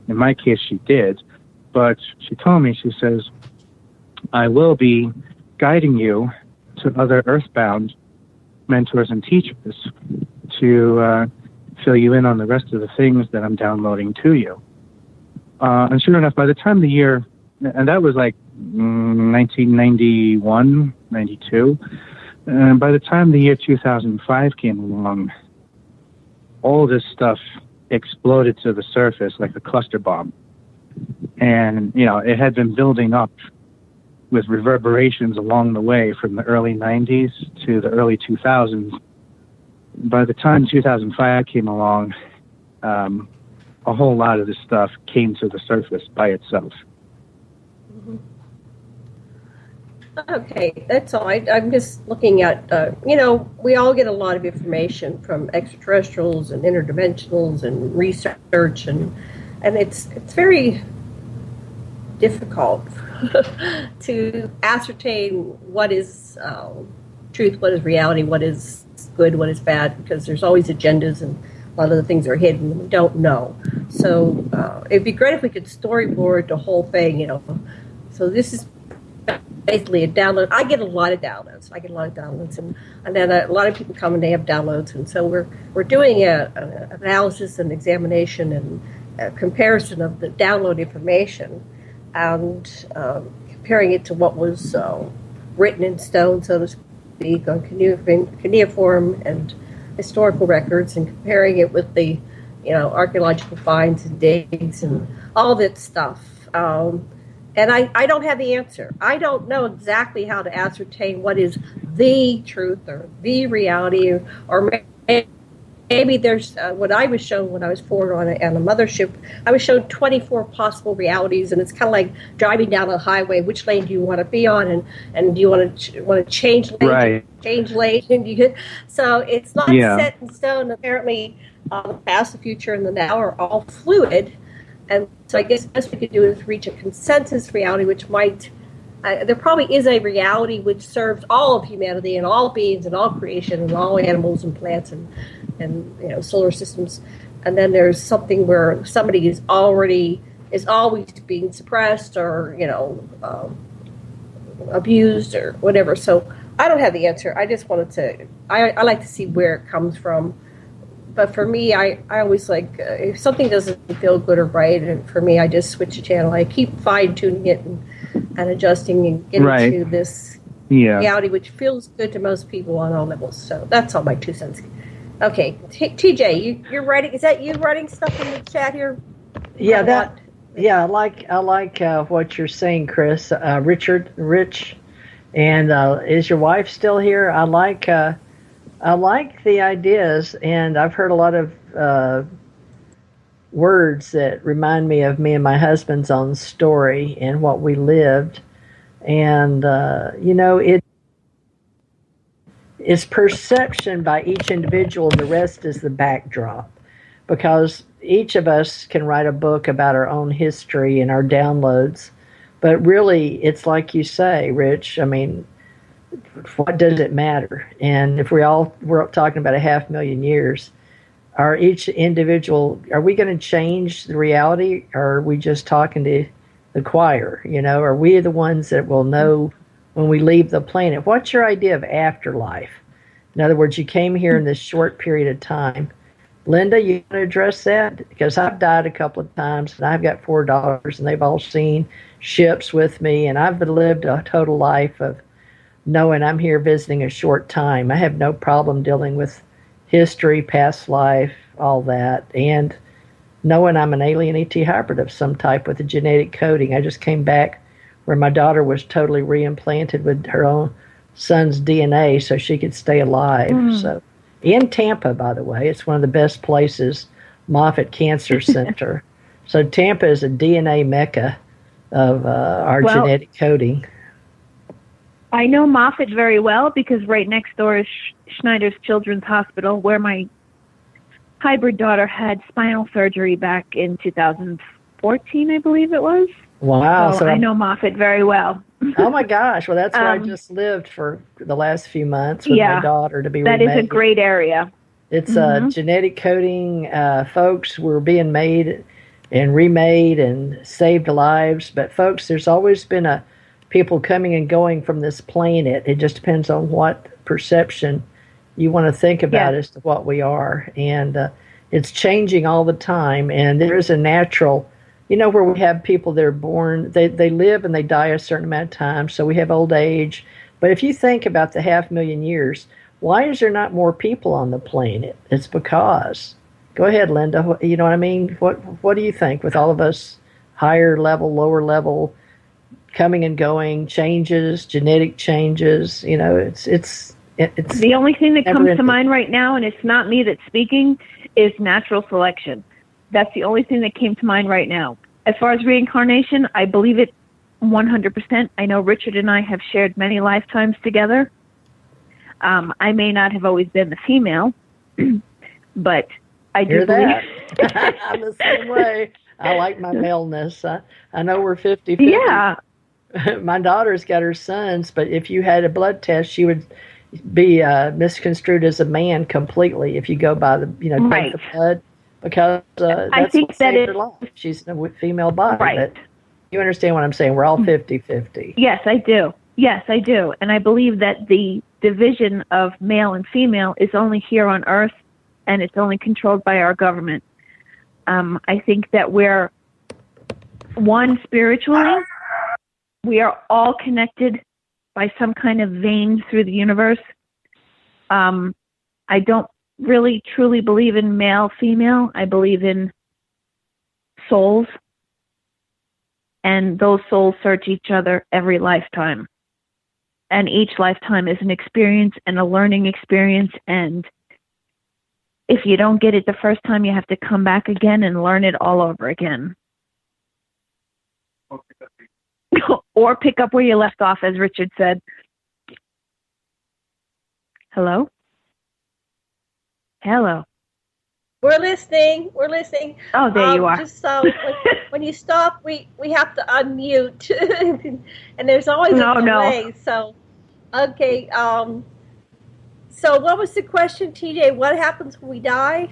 In my case, she did. But she told me, she says, I will be guiding you to other earthbound mentors and teachers to fill you in on the rest of the things that I'm downloading to you. And sure enough, by the time the year, and that was like 1991, 92, and by the time the year 2005 came along, all this stuff exploded to the surface like a cluster bomb. And, you know, it had been building up with reverberations along the way from the early 90s to the early 2000s. By the time 2005 came along, a whole lot of this stuff came to the surface by itself. Okay, that's all. I'm just looking at, you know, we all get a lot of information from extraterrestrials and interdimensionals and research, and it's very difficult to ascertain what is truth, what is reality, what is good, what is bad, because there's always agendas and a lot of the things are hidden and we don't know. So it'd be great if we could storyboard the whole thing, you know. So this is basically a download. I get a lot of downloads. And then a lot of people come and they have downloads, and so we're doing an analysis and examination and a comparison of the download information and comparing it to what was written in stone, so to speak, on cuneiform and historical records, and comparing it with the, you know, archaeological finds and digs and all that stuff. And I don't have the answer. I don't know exactly how to ascertain what is the truth or the reality, or maybe there's what I was shown when I was forward on a mothership. I was shown 24 possible realities, and it's kind of like driving down a highway. Which lane do you want to be on, and do you want to change lane? Right. Change lane. So it's not set in stone. Apparently, the past, the future, and the now are all fluid. And so I guess the best we could do is reach a consensus reality, which might, there probably is a reality which serves all of humanity and all beings and all creation and all animals and plants and you know, solar systems. And then there's something where somebody is always being suppressed or, you know, abused or whatever. So I don't have the answer. I just wanted to, I like to see where it comes from. But for me, I always like, if something doesn't feel good or right, and for me, I just switch the channel. I keep fine-tuning it and adjusting and getting to this reality, which feels good to most people on all levels. So that's all my 2 cents. Okay, TJ, you're writing. Is that you writing stuff in the chat here? Yeah, I like what you're saying, Chris. Rich, and is your wife still here? I like the ideas, and I've heard a lot of words that remind me of me and my husband's own story and what we lived. And, you know, it's perception by each individual, and the rest is the backdrop. Because each of us can write a book about our own history and our downloads. But really, it's like you say, Rich, I mean, what does it matter? And if we're talking about 500,000 years, are each individual, are we going to change the reality, or are we just talking to the choir? You know, are we the ones that will know when we leave the planet? What's your idea of afterlife? In other words, you came here in this short period of time. Linda, you want to address that? Because I've died a couple of times, and I've got 4 daughters, and they've all seen ships with me, and I've lived a total life of knowing I'm here visiting a short time. I have no problem dealing with history, past life, all that, and knowing I'm an alien ET hybrid of some type with a genetic coding. I just came back where my daughter was totally reimplanted with her own son's DNA so she could stay alive. So, in Tampa, by the way, it's one of the best places, Moffitt Cancer Center. So Tampa is a DNA mecca of our genetic coding. I know Moffitt very well because right next door is Schneider's Children's Hospital, where my hybrid daughter had spinal surgery back in 2014, I believe it was. Wow. So I know Moffitt very well. Oh, my gosh. Well, that's where I just lived for the last few months with my daughter to be remade. That is a great area. It's genetic coding. Folks were being made and remade and saved lives. But, folks, there's always been a people coming and going from this planet. It just depends on what perception you want to think about as to what we are. And it's changing all the time. And there's a natural, where we have people that are born, they live and they die a certain amount of time. So we have old age. But if you think about the 500,000 years, why is there not more people on the planet? It's because, go ahead, Linda. You know what I mean? What do you think with all of us higher level, lower level, coming and going, changes, genetic changes? It's the only thing that comes to mind right now, and it's not me that's speaking, is natural selection. That's the only thing that came to mind right now. As far as reincarnation, I believe it 100%. I know Richard and I have shared many lifetimes together. I may not have always been the female, but I do believe that. I'm the same way. I like my maleness. I know we're 50-50. Yeah. My daughter's got her sons, but if you had a blood test, she would be misconstrued as a man completely if you go by the, right. take the blood, because that's I think what that saved her life. She's a female body. Right. But you understand what I'm saying? We're all 50-50. Yes, I do. Yes, I do. And I believe that the division of male and female is only here on Earth, and it's only controlled by our government. I think that we're one spiritually. We are all connected by some kind of vein through the universe. I don't really truly believe in male, female. I believe in souls. And those souls search each other every lifetime. And each lifetime is an experience and a learning experience. And if you don't get it the first time, you have to come back again and learn it all over again. Or pick up where you left off, as Richard said. Hello? Hello. We're listening. We're listening. Oh, there you are. Just so when you stop, we have to unmute, and there's always a delay. No. So, okay. So what was the question, TJ? What happens when we die?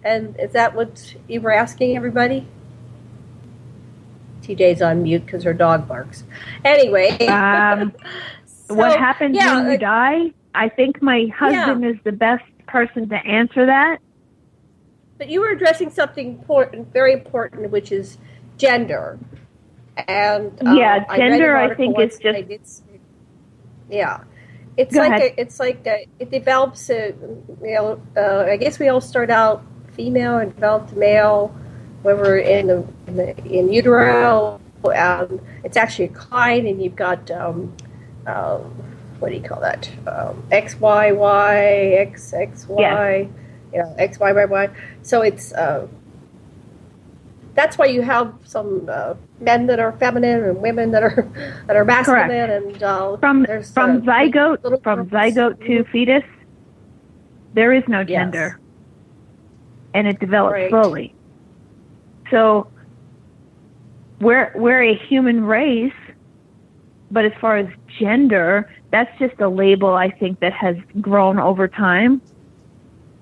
And is that what you were asking everybody? TJ's on mute because her dog barks. Anyway. What happens when you die? I think my husband is the best person to answer that. But you were addressing something important, very important, which is gender. And gender, I think, is just. It's like it develops. I guess we all start out female and develop to male when we're in utero. It's actually a cline, and you've got what do you call that? XYY, XXY. X, Y, Y, Y. So it's that's why you have some men that are feminine and women that are masculine. Correct. And from zygote to fetus, there is no gender, and it develops slowly. So we're a human race, but as far as gender, that's just a label, I think, that has grown over time.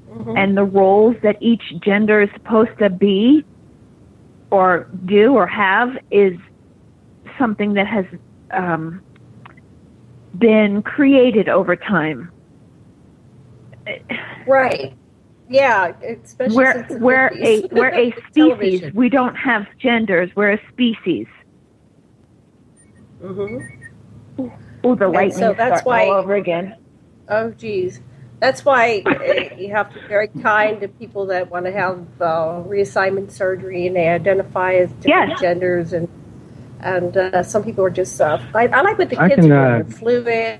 Mm-hmm. And the roles that each gender is supposed to be or do or have is something that has been created over time. Right. Yeah. Especially we're a species. We don't have genders. We're a species. Mm-hmm. Oh, the lightning so that's why, all over again. Oh, geez. That's why you have to be very kind to people that want to have reassignment surgery, and they identify as different genders, and some people are just. I like what the kids are doing, fluid.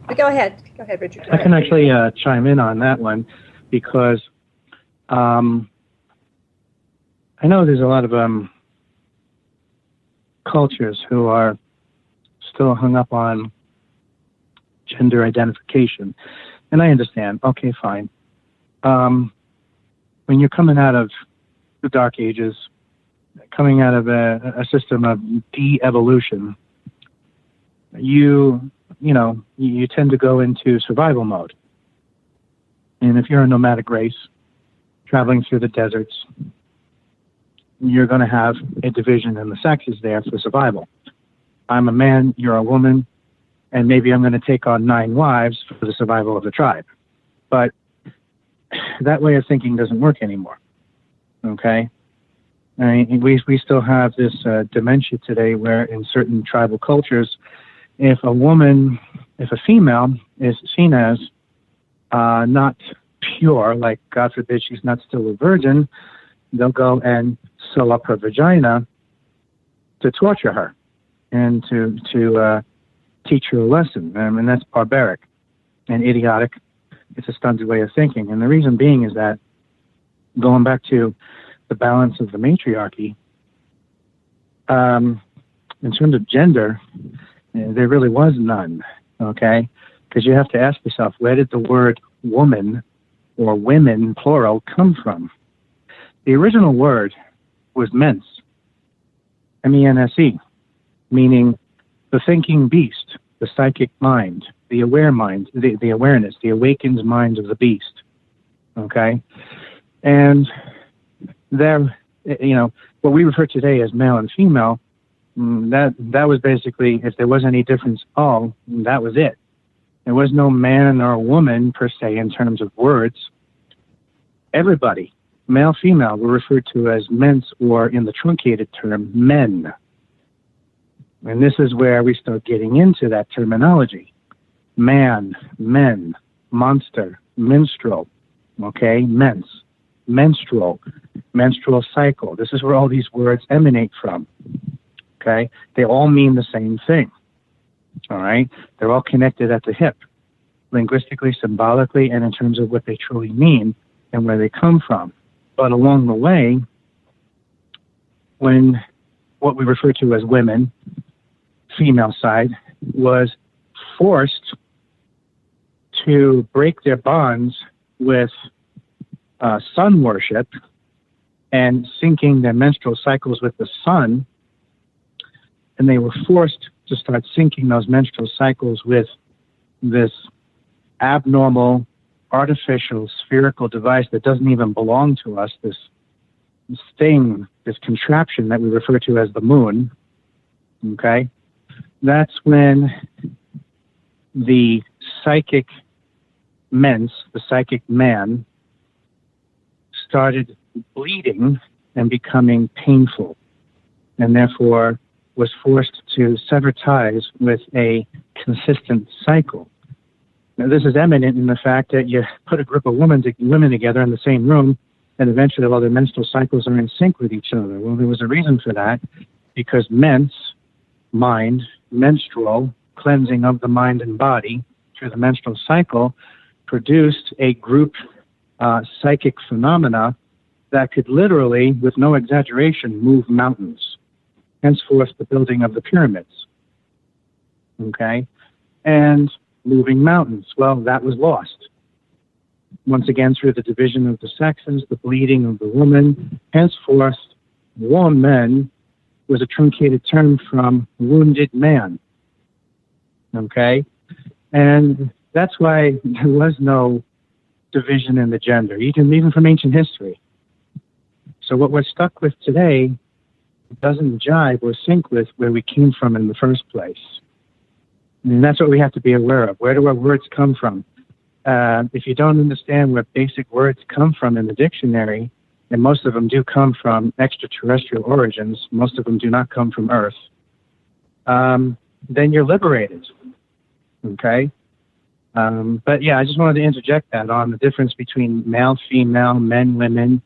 But go ahead, Richard. I can actually chime in on that one because I know there's a lot of cultures who are still hung up on gender identification. And I understand. Okay, fine. When you're coming out of the Dark Ages, coming out of a system of de-evolution, you tend to go into survival mode. And if you're a nomadic race traveling through the deserts, you're going to have a division in the sexes there for survival. I'm a man, you're a woman, and maybe I'm going to take on 9 wives for the survival of the tribe. But that way of thinking doesn't work anymore. Okay? I mean, we still have this dementia today where in certain tribal cultures, if a female is seen as not pure, like God forbid she's not still a virgin, they'll go and sew up her vagina to torture her and to teach her a lesson. I mean, that's barbaric and idiotic. It's a stunted way of thinking. And the reason being is that, going back to the balance of the matriarchy, in terms of gender, there really was none, okay? Because you have to ask yourself, where did the word woman or women, plural, come from? The original word was mens, M-E-N-S-E, meaning the thinking beast, the psychic mind, the aware mind, the awareness, the awakened mind of the beast, okay? And there, what we refer today as male and female, that was basically, if there was any difference at all, that was it. There was no man or woman per se in terms of words. Everybody, male, female, were referred to as mens, or in the truncated term, men. And this is where we start getting into that terminology. Man, men, monster, minstrel, okay, mens, menstrual, menstrual cycle. This is where all these words emanate from, okay? They all mean the same thing, all right? They're all connected at the hip, linguistically, symbolically, and in terms of what they truly mean and where they come from. But along the way, when what we refer to as women, female side, was forced to break their bonds with sun worship and syncing their menstrual cycles with the sun, and they were forced to start syncing those menstrual cycles with this abnormal, artificial, spherical device that doesn't even belong to us, this thing, this contraption that we refer to as the moon, okay? That's when the psychic mens, the psychic man, started bleeding and becoming painful, and therefore was forced to sever ties with a consistent cycle. Now, this is eminent in the fact that you put a group of women together in the same room, and eventually all their menstrual cycles are in sync with each other. Well, there was a reason for that, because mens, mind, menstrual, cleansing of the mind and body through the menstrual cycle, produced a group psychic phenomena that could literally, with no exaggeration, move mountains. Henceforth, the building of the pyramids. Okay? And moving mountains, well, that was lost. Once again, through the division of the sexes, the bleeding of the woman, henceforth, woman was a truncated term from wounded man. Okay? And that's why there was no division in the gender, even from ancient history. So what we're stuck with today doesn't jive or sync with where we came from in the first place. And that's what we have to be aware of. Where do our words come from? If you don't understand where basic words come from in the dictionary, and most of them do come from extraterrestrial origins, most of them do not come from Earth, then you're liberated. Okay? But yeah, I just wanted to interject that on the difference between male, female, men, women,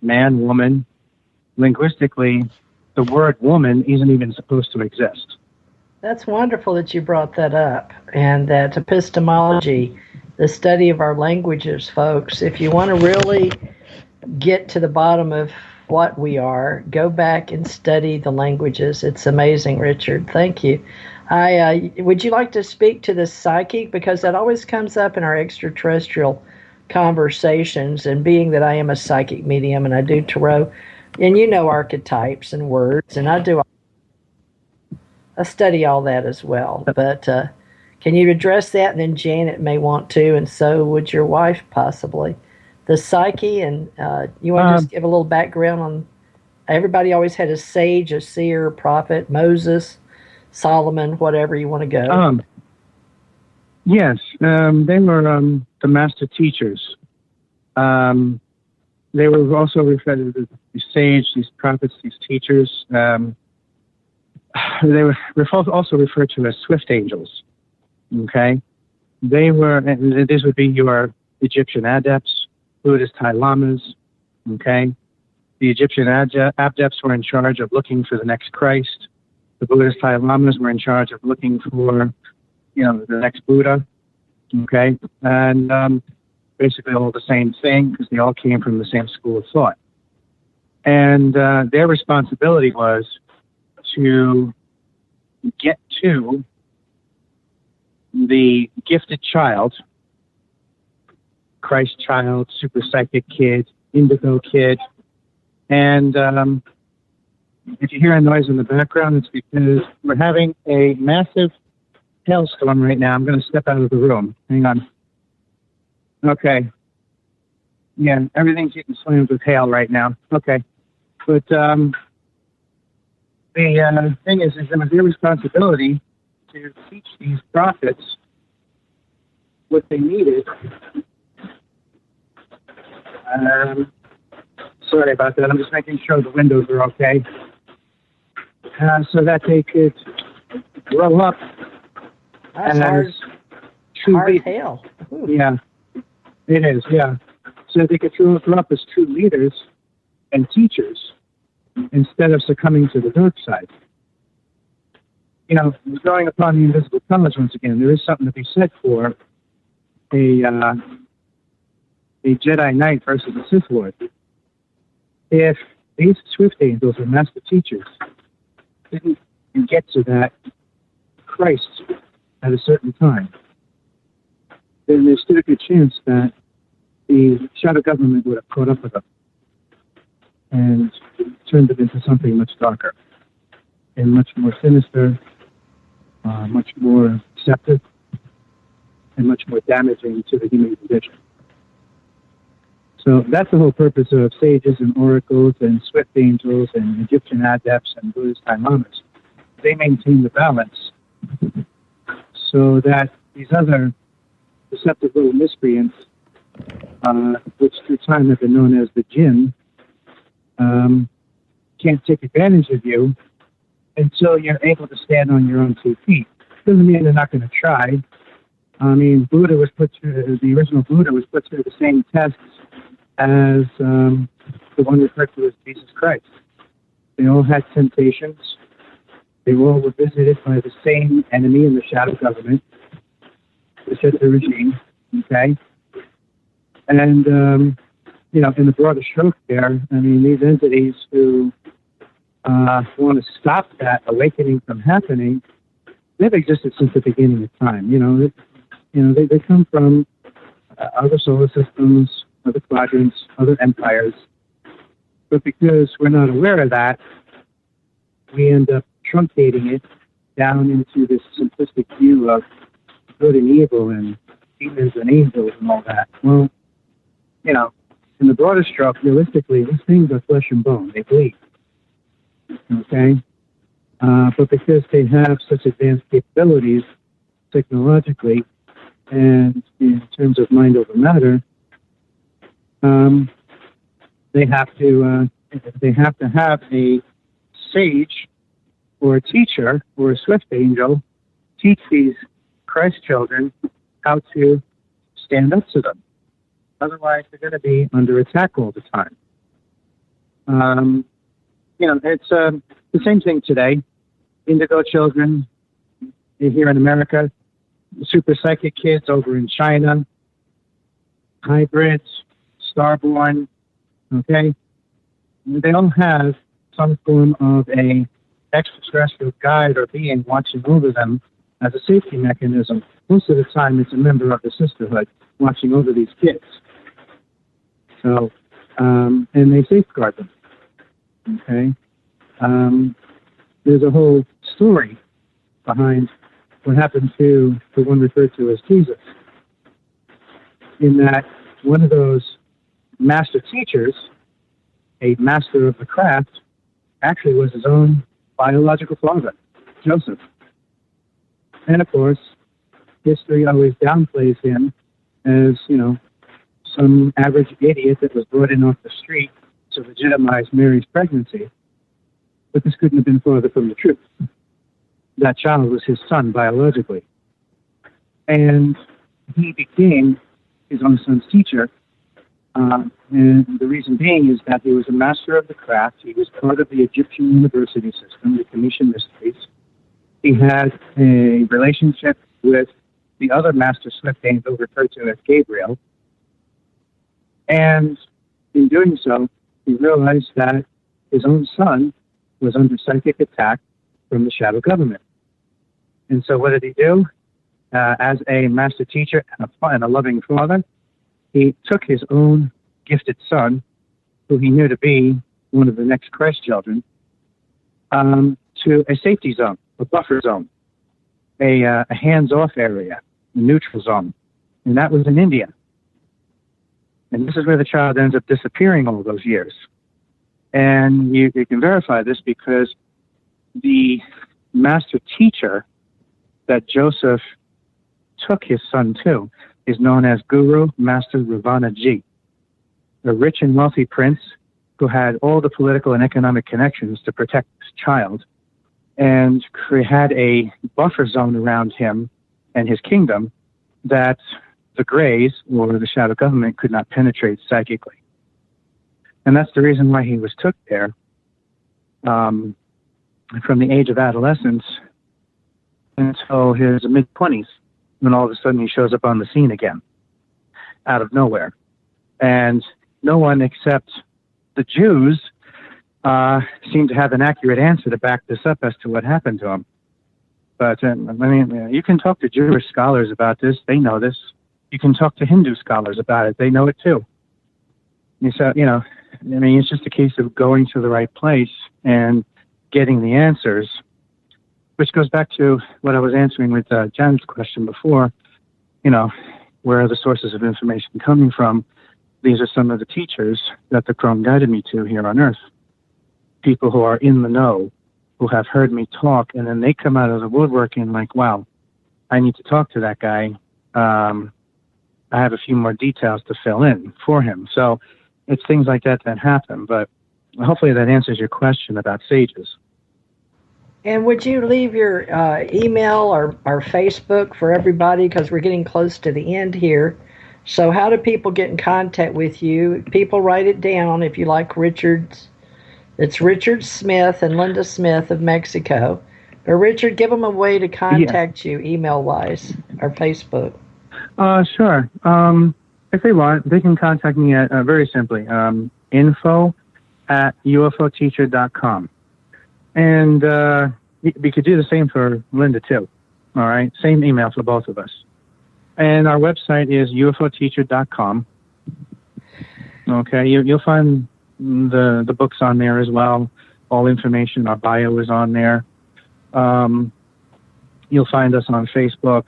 man, woman. Linguistically, the word woman isn't even supposed to exist. That's wonderful that you brought that up, and that epistemology, the study of our languages, folks. If you want to really get to the bottom of what we are, go back and study the languages. It's amazing, Richard. Thank you. Would you like to speak to the psychic? Because that always comes up in our extraterrestrial conversations, and being that I am a psychic medium and I do tarot, and archetypes and words, and I study all that as well. But can you address that? And then Janet may want to, and so would your wife possibly. The psyche, and you want to just give a little background on, everybody always had a sage, a seer, a prophet, Moses, Solomon, whatever you want to go. Yes, they were the master teachers. They were also referred to these sage, these prophets, these teachers. They were also referred to as swift angels. Okay, they were. And these would be your Egyptian adepts, Buddhist Thai lamas. Okay, the Egyptian adepts were in charge of looking for the next Christ. The Buddhist Thai lamas were in charge of looking for, the next Buddha. Okay, and basically all the same thing because they all came from the same school of thought. And their responsibility was to get to the gifted child, Christ child, super psychic kid, indigo kid. And if you hear a noise in the background, it's because we're having a massive hailstorm right now. I'm going to step out of the room. Hang on. Okay. Yeah, everything's getting slammed with hail right now. Okay. But the thing is it was their responsibility to teach these prophets what they needed. Sorry about that. I'm just making sure the windows are okay. So that they could grow up That's as hard hail. Ooh. Yeah, it is, yeah. So they could grow up as true leaders and teachers instead of succumbing to the dark side. Going upon the invisible colors once again, there is something to be said for a Jedi Knight versus a Sith Lord. If these Swift Angels or Master Teachers didn't get to that Christ at a certain time, then there's still a good chance that the shadow government would have caught up with them and turned it into something much darker and much more sinister, much more deceptive, and much more damaging to the human condition. So that's the whole purpose of sages and oracles and swift angels and Egyptian adepts and Buddhist Thai lamas. They maintain the balance so that these other deceptive little miscreants, which through time have been known as the jinn, can't take advantage of you until you're able to stand on your own 2 feet. Doesn't mean they're not going to try. I mean, the original Buddha was put through the same tests as the one referred to as Jesus Christ. They all had temptations. They all were visited by the same enemy in the shadow government, the Sith regime, okay? And, in the broader stroke there, I mean, these entities who want to stop that awakening from happening, they've existed since the beginning of time. They come from other solar systems, other quadrants, other empires. But because we're not aware of that, we end up truncating it down into this simplistic view of good and evil and demons and angels and all that. Well, in the broader stroke, realistically, these things are flesh and bone. They bleed. Okay? But because they have such advanced capabilities technologically and in terms of mind over matter, they have to have a sage or a teacher or a swift angel teach these Christ children how to stand up to them. Otherwise, they're going to be under attack all the time. It's the same thing today. Indigo children here in America, super psychic kids over in China, hybrids, starborn, okay? They all have some form of a extraterrestrial guide or being watching over them as a safety mechanism. Most of the time, it's a member of the sisterhood watching over these kids. So, and they safeguard them, okay? There's a whole story behind what happened to the one referred to as Jesus, in that one of those master teachers, a master of the craft, actually was his own biological father, Joseph. And of course, history always downplays him as, some average idiot that was brought in off the street to legitimize Mary's pregnancy. But this couldn't have been further from the truth. That child was his son biologically. And he became his own son's teacher. And the reason being is that he was a master of the craft. He was part of the Egyptian university system, the Commission Mysteries. He had a relationship with the other master Smith angel referred to as Gabriel. And in doing so, he realized that his own son was under psychic attack from the shadow government. And so what did he do? As a master teacher and a loving father, he took his own gifted son, who he knew to be one of the next Christ children, to a safety zone, a buffer zone, a hands-off area, a neutral zone. And that was in India. And this is where the child ends up disappearing all those years. And you can verify this because the master teacher that Joseph took his son to is known as Guru Master Ravanaji, a rich and wealthy prince who had all the political and economic connections to protect this child, and had a buffer zone around him and his kingdom that the Greys, or the shadow government, could not penetrate psychically. And that's the reason why he was took there from the age of adolescence until his mid-20s, when all of a sudden he shows up on the scene again, out of nowhere. And no one except the Jews seem to have an accurate answer to back this up as to what happened to him. But, you can talk to Jewish scholars about this. They know this. You can talk to Hindu scholars about it. They know it too. So, it's just a case of going to the right place and getting the answers, which goes back to what I was answering with Jan's question before. Where are the sources of information coming from? These are some of the teachers that the Chrome guided me to here on Earth. People who are in the know, who have heard me talk, and then they come out of the woodworking like, wow, I need to talk to that guy. I have a few more details to fill in for him. So it's things like that happen. But hopefully that answers your question about sages. And would you leave your email or Facebook for everybody, because we're getting close to the end here. So how do people get in contact with you? People write it down if you like Richard's. It's Richard Smith and Linda Smith of Mexico. But Richard, give them a way to contact you email-wise or Facebook. Sure. If they want, they can contact me at very simply, info@ufoteacher.com. And we could do the same for Linda, too. All right? Same email for both of us. And our website is ufoteacher.com. Okay? You'll find the books on there as well. All information, our bio is on there. You'll find us on Facebook.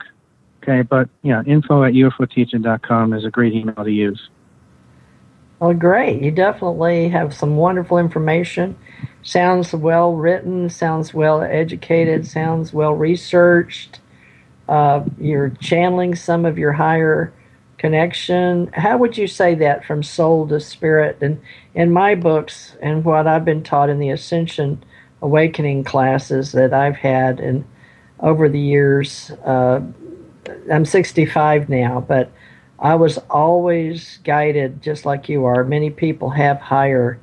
Okay, but info@ufoteacher.com is a great email to use. Well, great. You definitely have some wonderful information. Sounds well written, sounds well educated, sounds well researched. You're channeling some of your higher connection. How would you say that from soul to spirit? And in my books and what I've been taught in the Ascension Awakening classes that I've had and over the years, I'm 65 now, but I was always guided just like you are. Many people have higher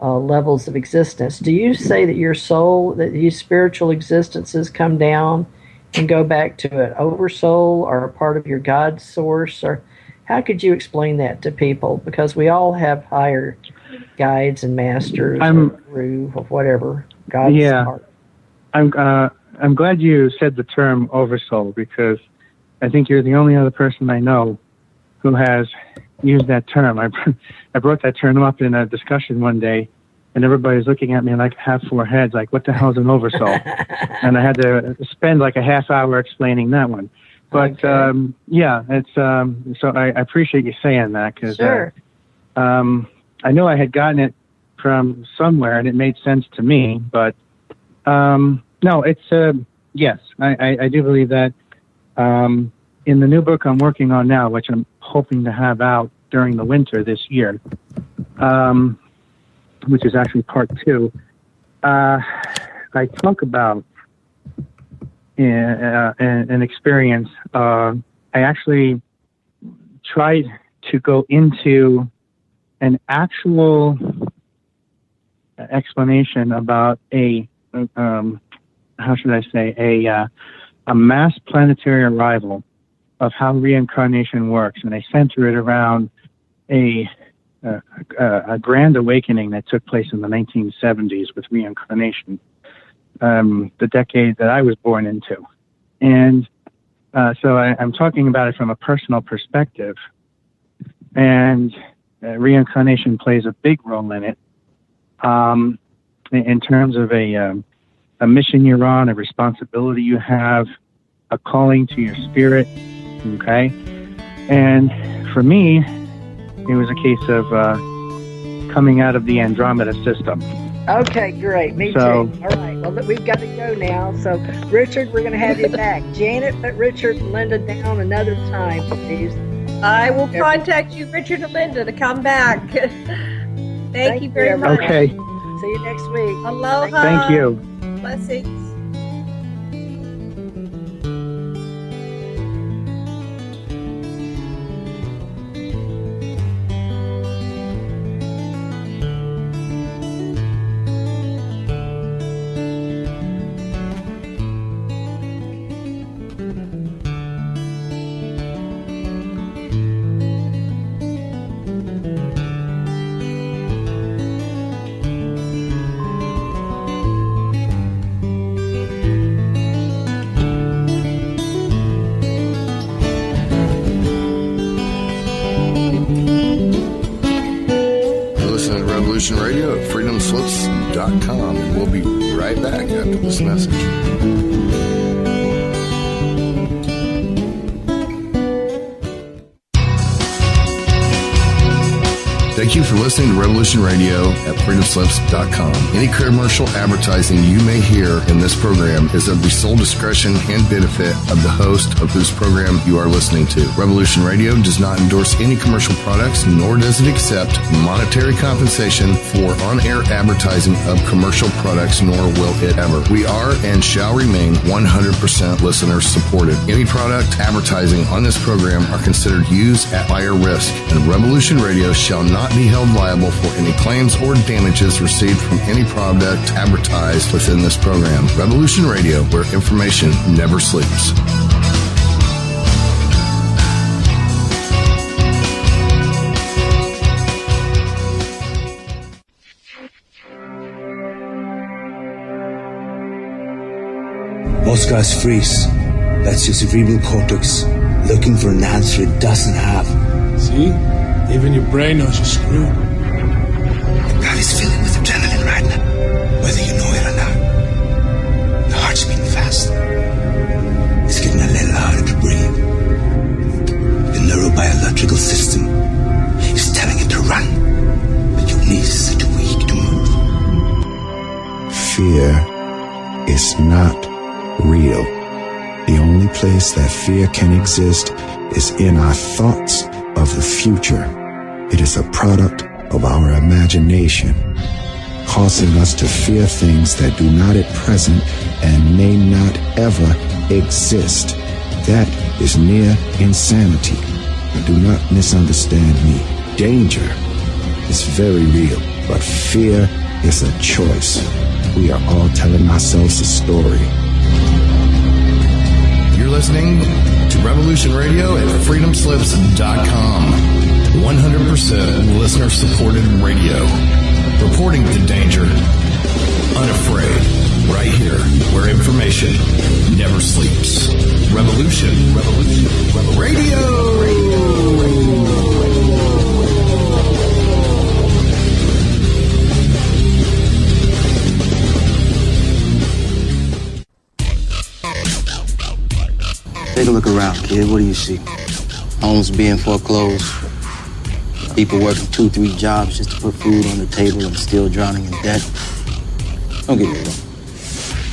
levels of existence. Do you say that your soul, that these spiritual existences come down and go back to an oversoul or a part of your God source? Or how could you explain that to people? Because we all have higher guides and masters or guru or whatever. God's heart. I'm glad you said the term oversoul, because I think you're the only other person I know who has used that term. I brought that term up in a discussion one day, and everybody's looking at me like I have four heads, like, what the hell's an oversoul? And I had to spend like a half hour explaining that one. But, it's so I appreciate you saying that, because sure. I know I had gotten it from somewhere, and it made sense to me, but no, it's Yes, I do believe that. In the new book I'm working on now, which I'm hoping to have out during the winter this year, which is actually part 2, I talk about an experience. I actually tried to go into an actual explanation about a mass planetary arrival, of how reincarnation works, and I center it around a grand awakening that took place in the 1970s with reincarnation, the decade that I was born into. And so I'm talking about it from a personal perspective, and reincarnation plays a big role in it, in terms of a mission you're on, a responsibility you have, a calling to your spirit, okay? And for me, it was a case of coming out of the Andromeda system. Okay, great. Me too. All right. Well, we've got to go now. So, Richard, we're going to have you back. Janet, put Richard and Linda down another time, please. I will contact you, Richard and Linda, to come back. Thank you very much. Okay. See you next week. Aloha. Thank you. Blessings. Radio at freedomslips.com, and we'll be right back after this message. Thank you for listening to Revolution Radio at freedomslips.com. Any commercial advertising you may hear in this program is of the sole discretion and benefit of the host of whose program you are listening to. Revolution Radio does not endorse any commercial products, nor does it accept monetary compensation for on-air advertising of commercial products, nor will it ever. We are and shall remain 100% listener supported. Any product advertising on this program are considered used at buyer risk, and Revolution Radio shall not be held liable for any claims or damages received from any product advertised within this program. Revolution Radio, where information never sleeps. Most guys freeze. That's your cerebral cortex looking for an answer it doesn't have. See? Even your brain knows you're screwed. The body's filling with adrenaline right now, whether you know it or not. The heart's beating fast. It's getting a little harder to breathe. The neurobiological system is telling it to run, but your knees are too weak to move. Fear is not real. The only place that fear can exist is in our thoughts of the future. It is a product of our imagination, causing us to fear things that do not at present and may not ever exist. That is near insanity. Do not misunderstand me. Danger is very real, but fear is a choice. We are all telling ourselves a story. You're listening to Revolution Radio at freedomslips.com. 100% listener-supported radio. Reporting the danger. Unafraid. Right here, where information never sleeps. Revolution Radio. Take a look around, kid. What do you see? Homes being foreclosed. People working 2-3 jobs just to put food on the table and still drowning in debt. Don't get me wrong.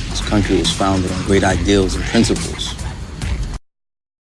It's country was founded on great ideals and principles.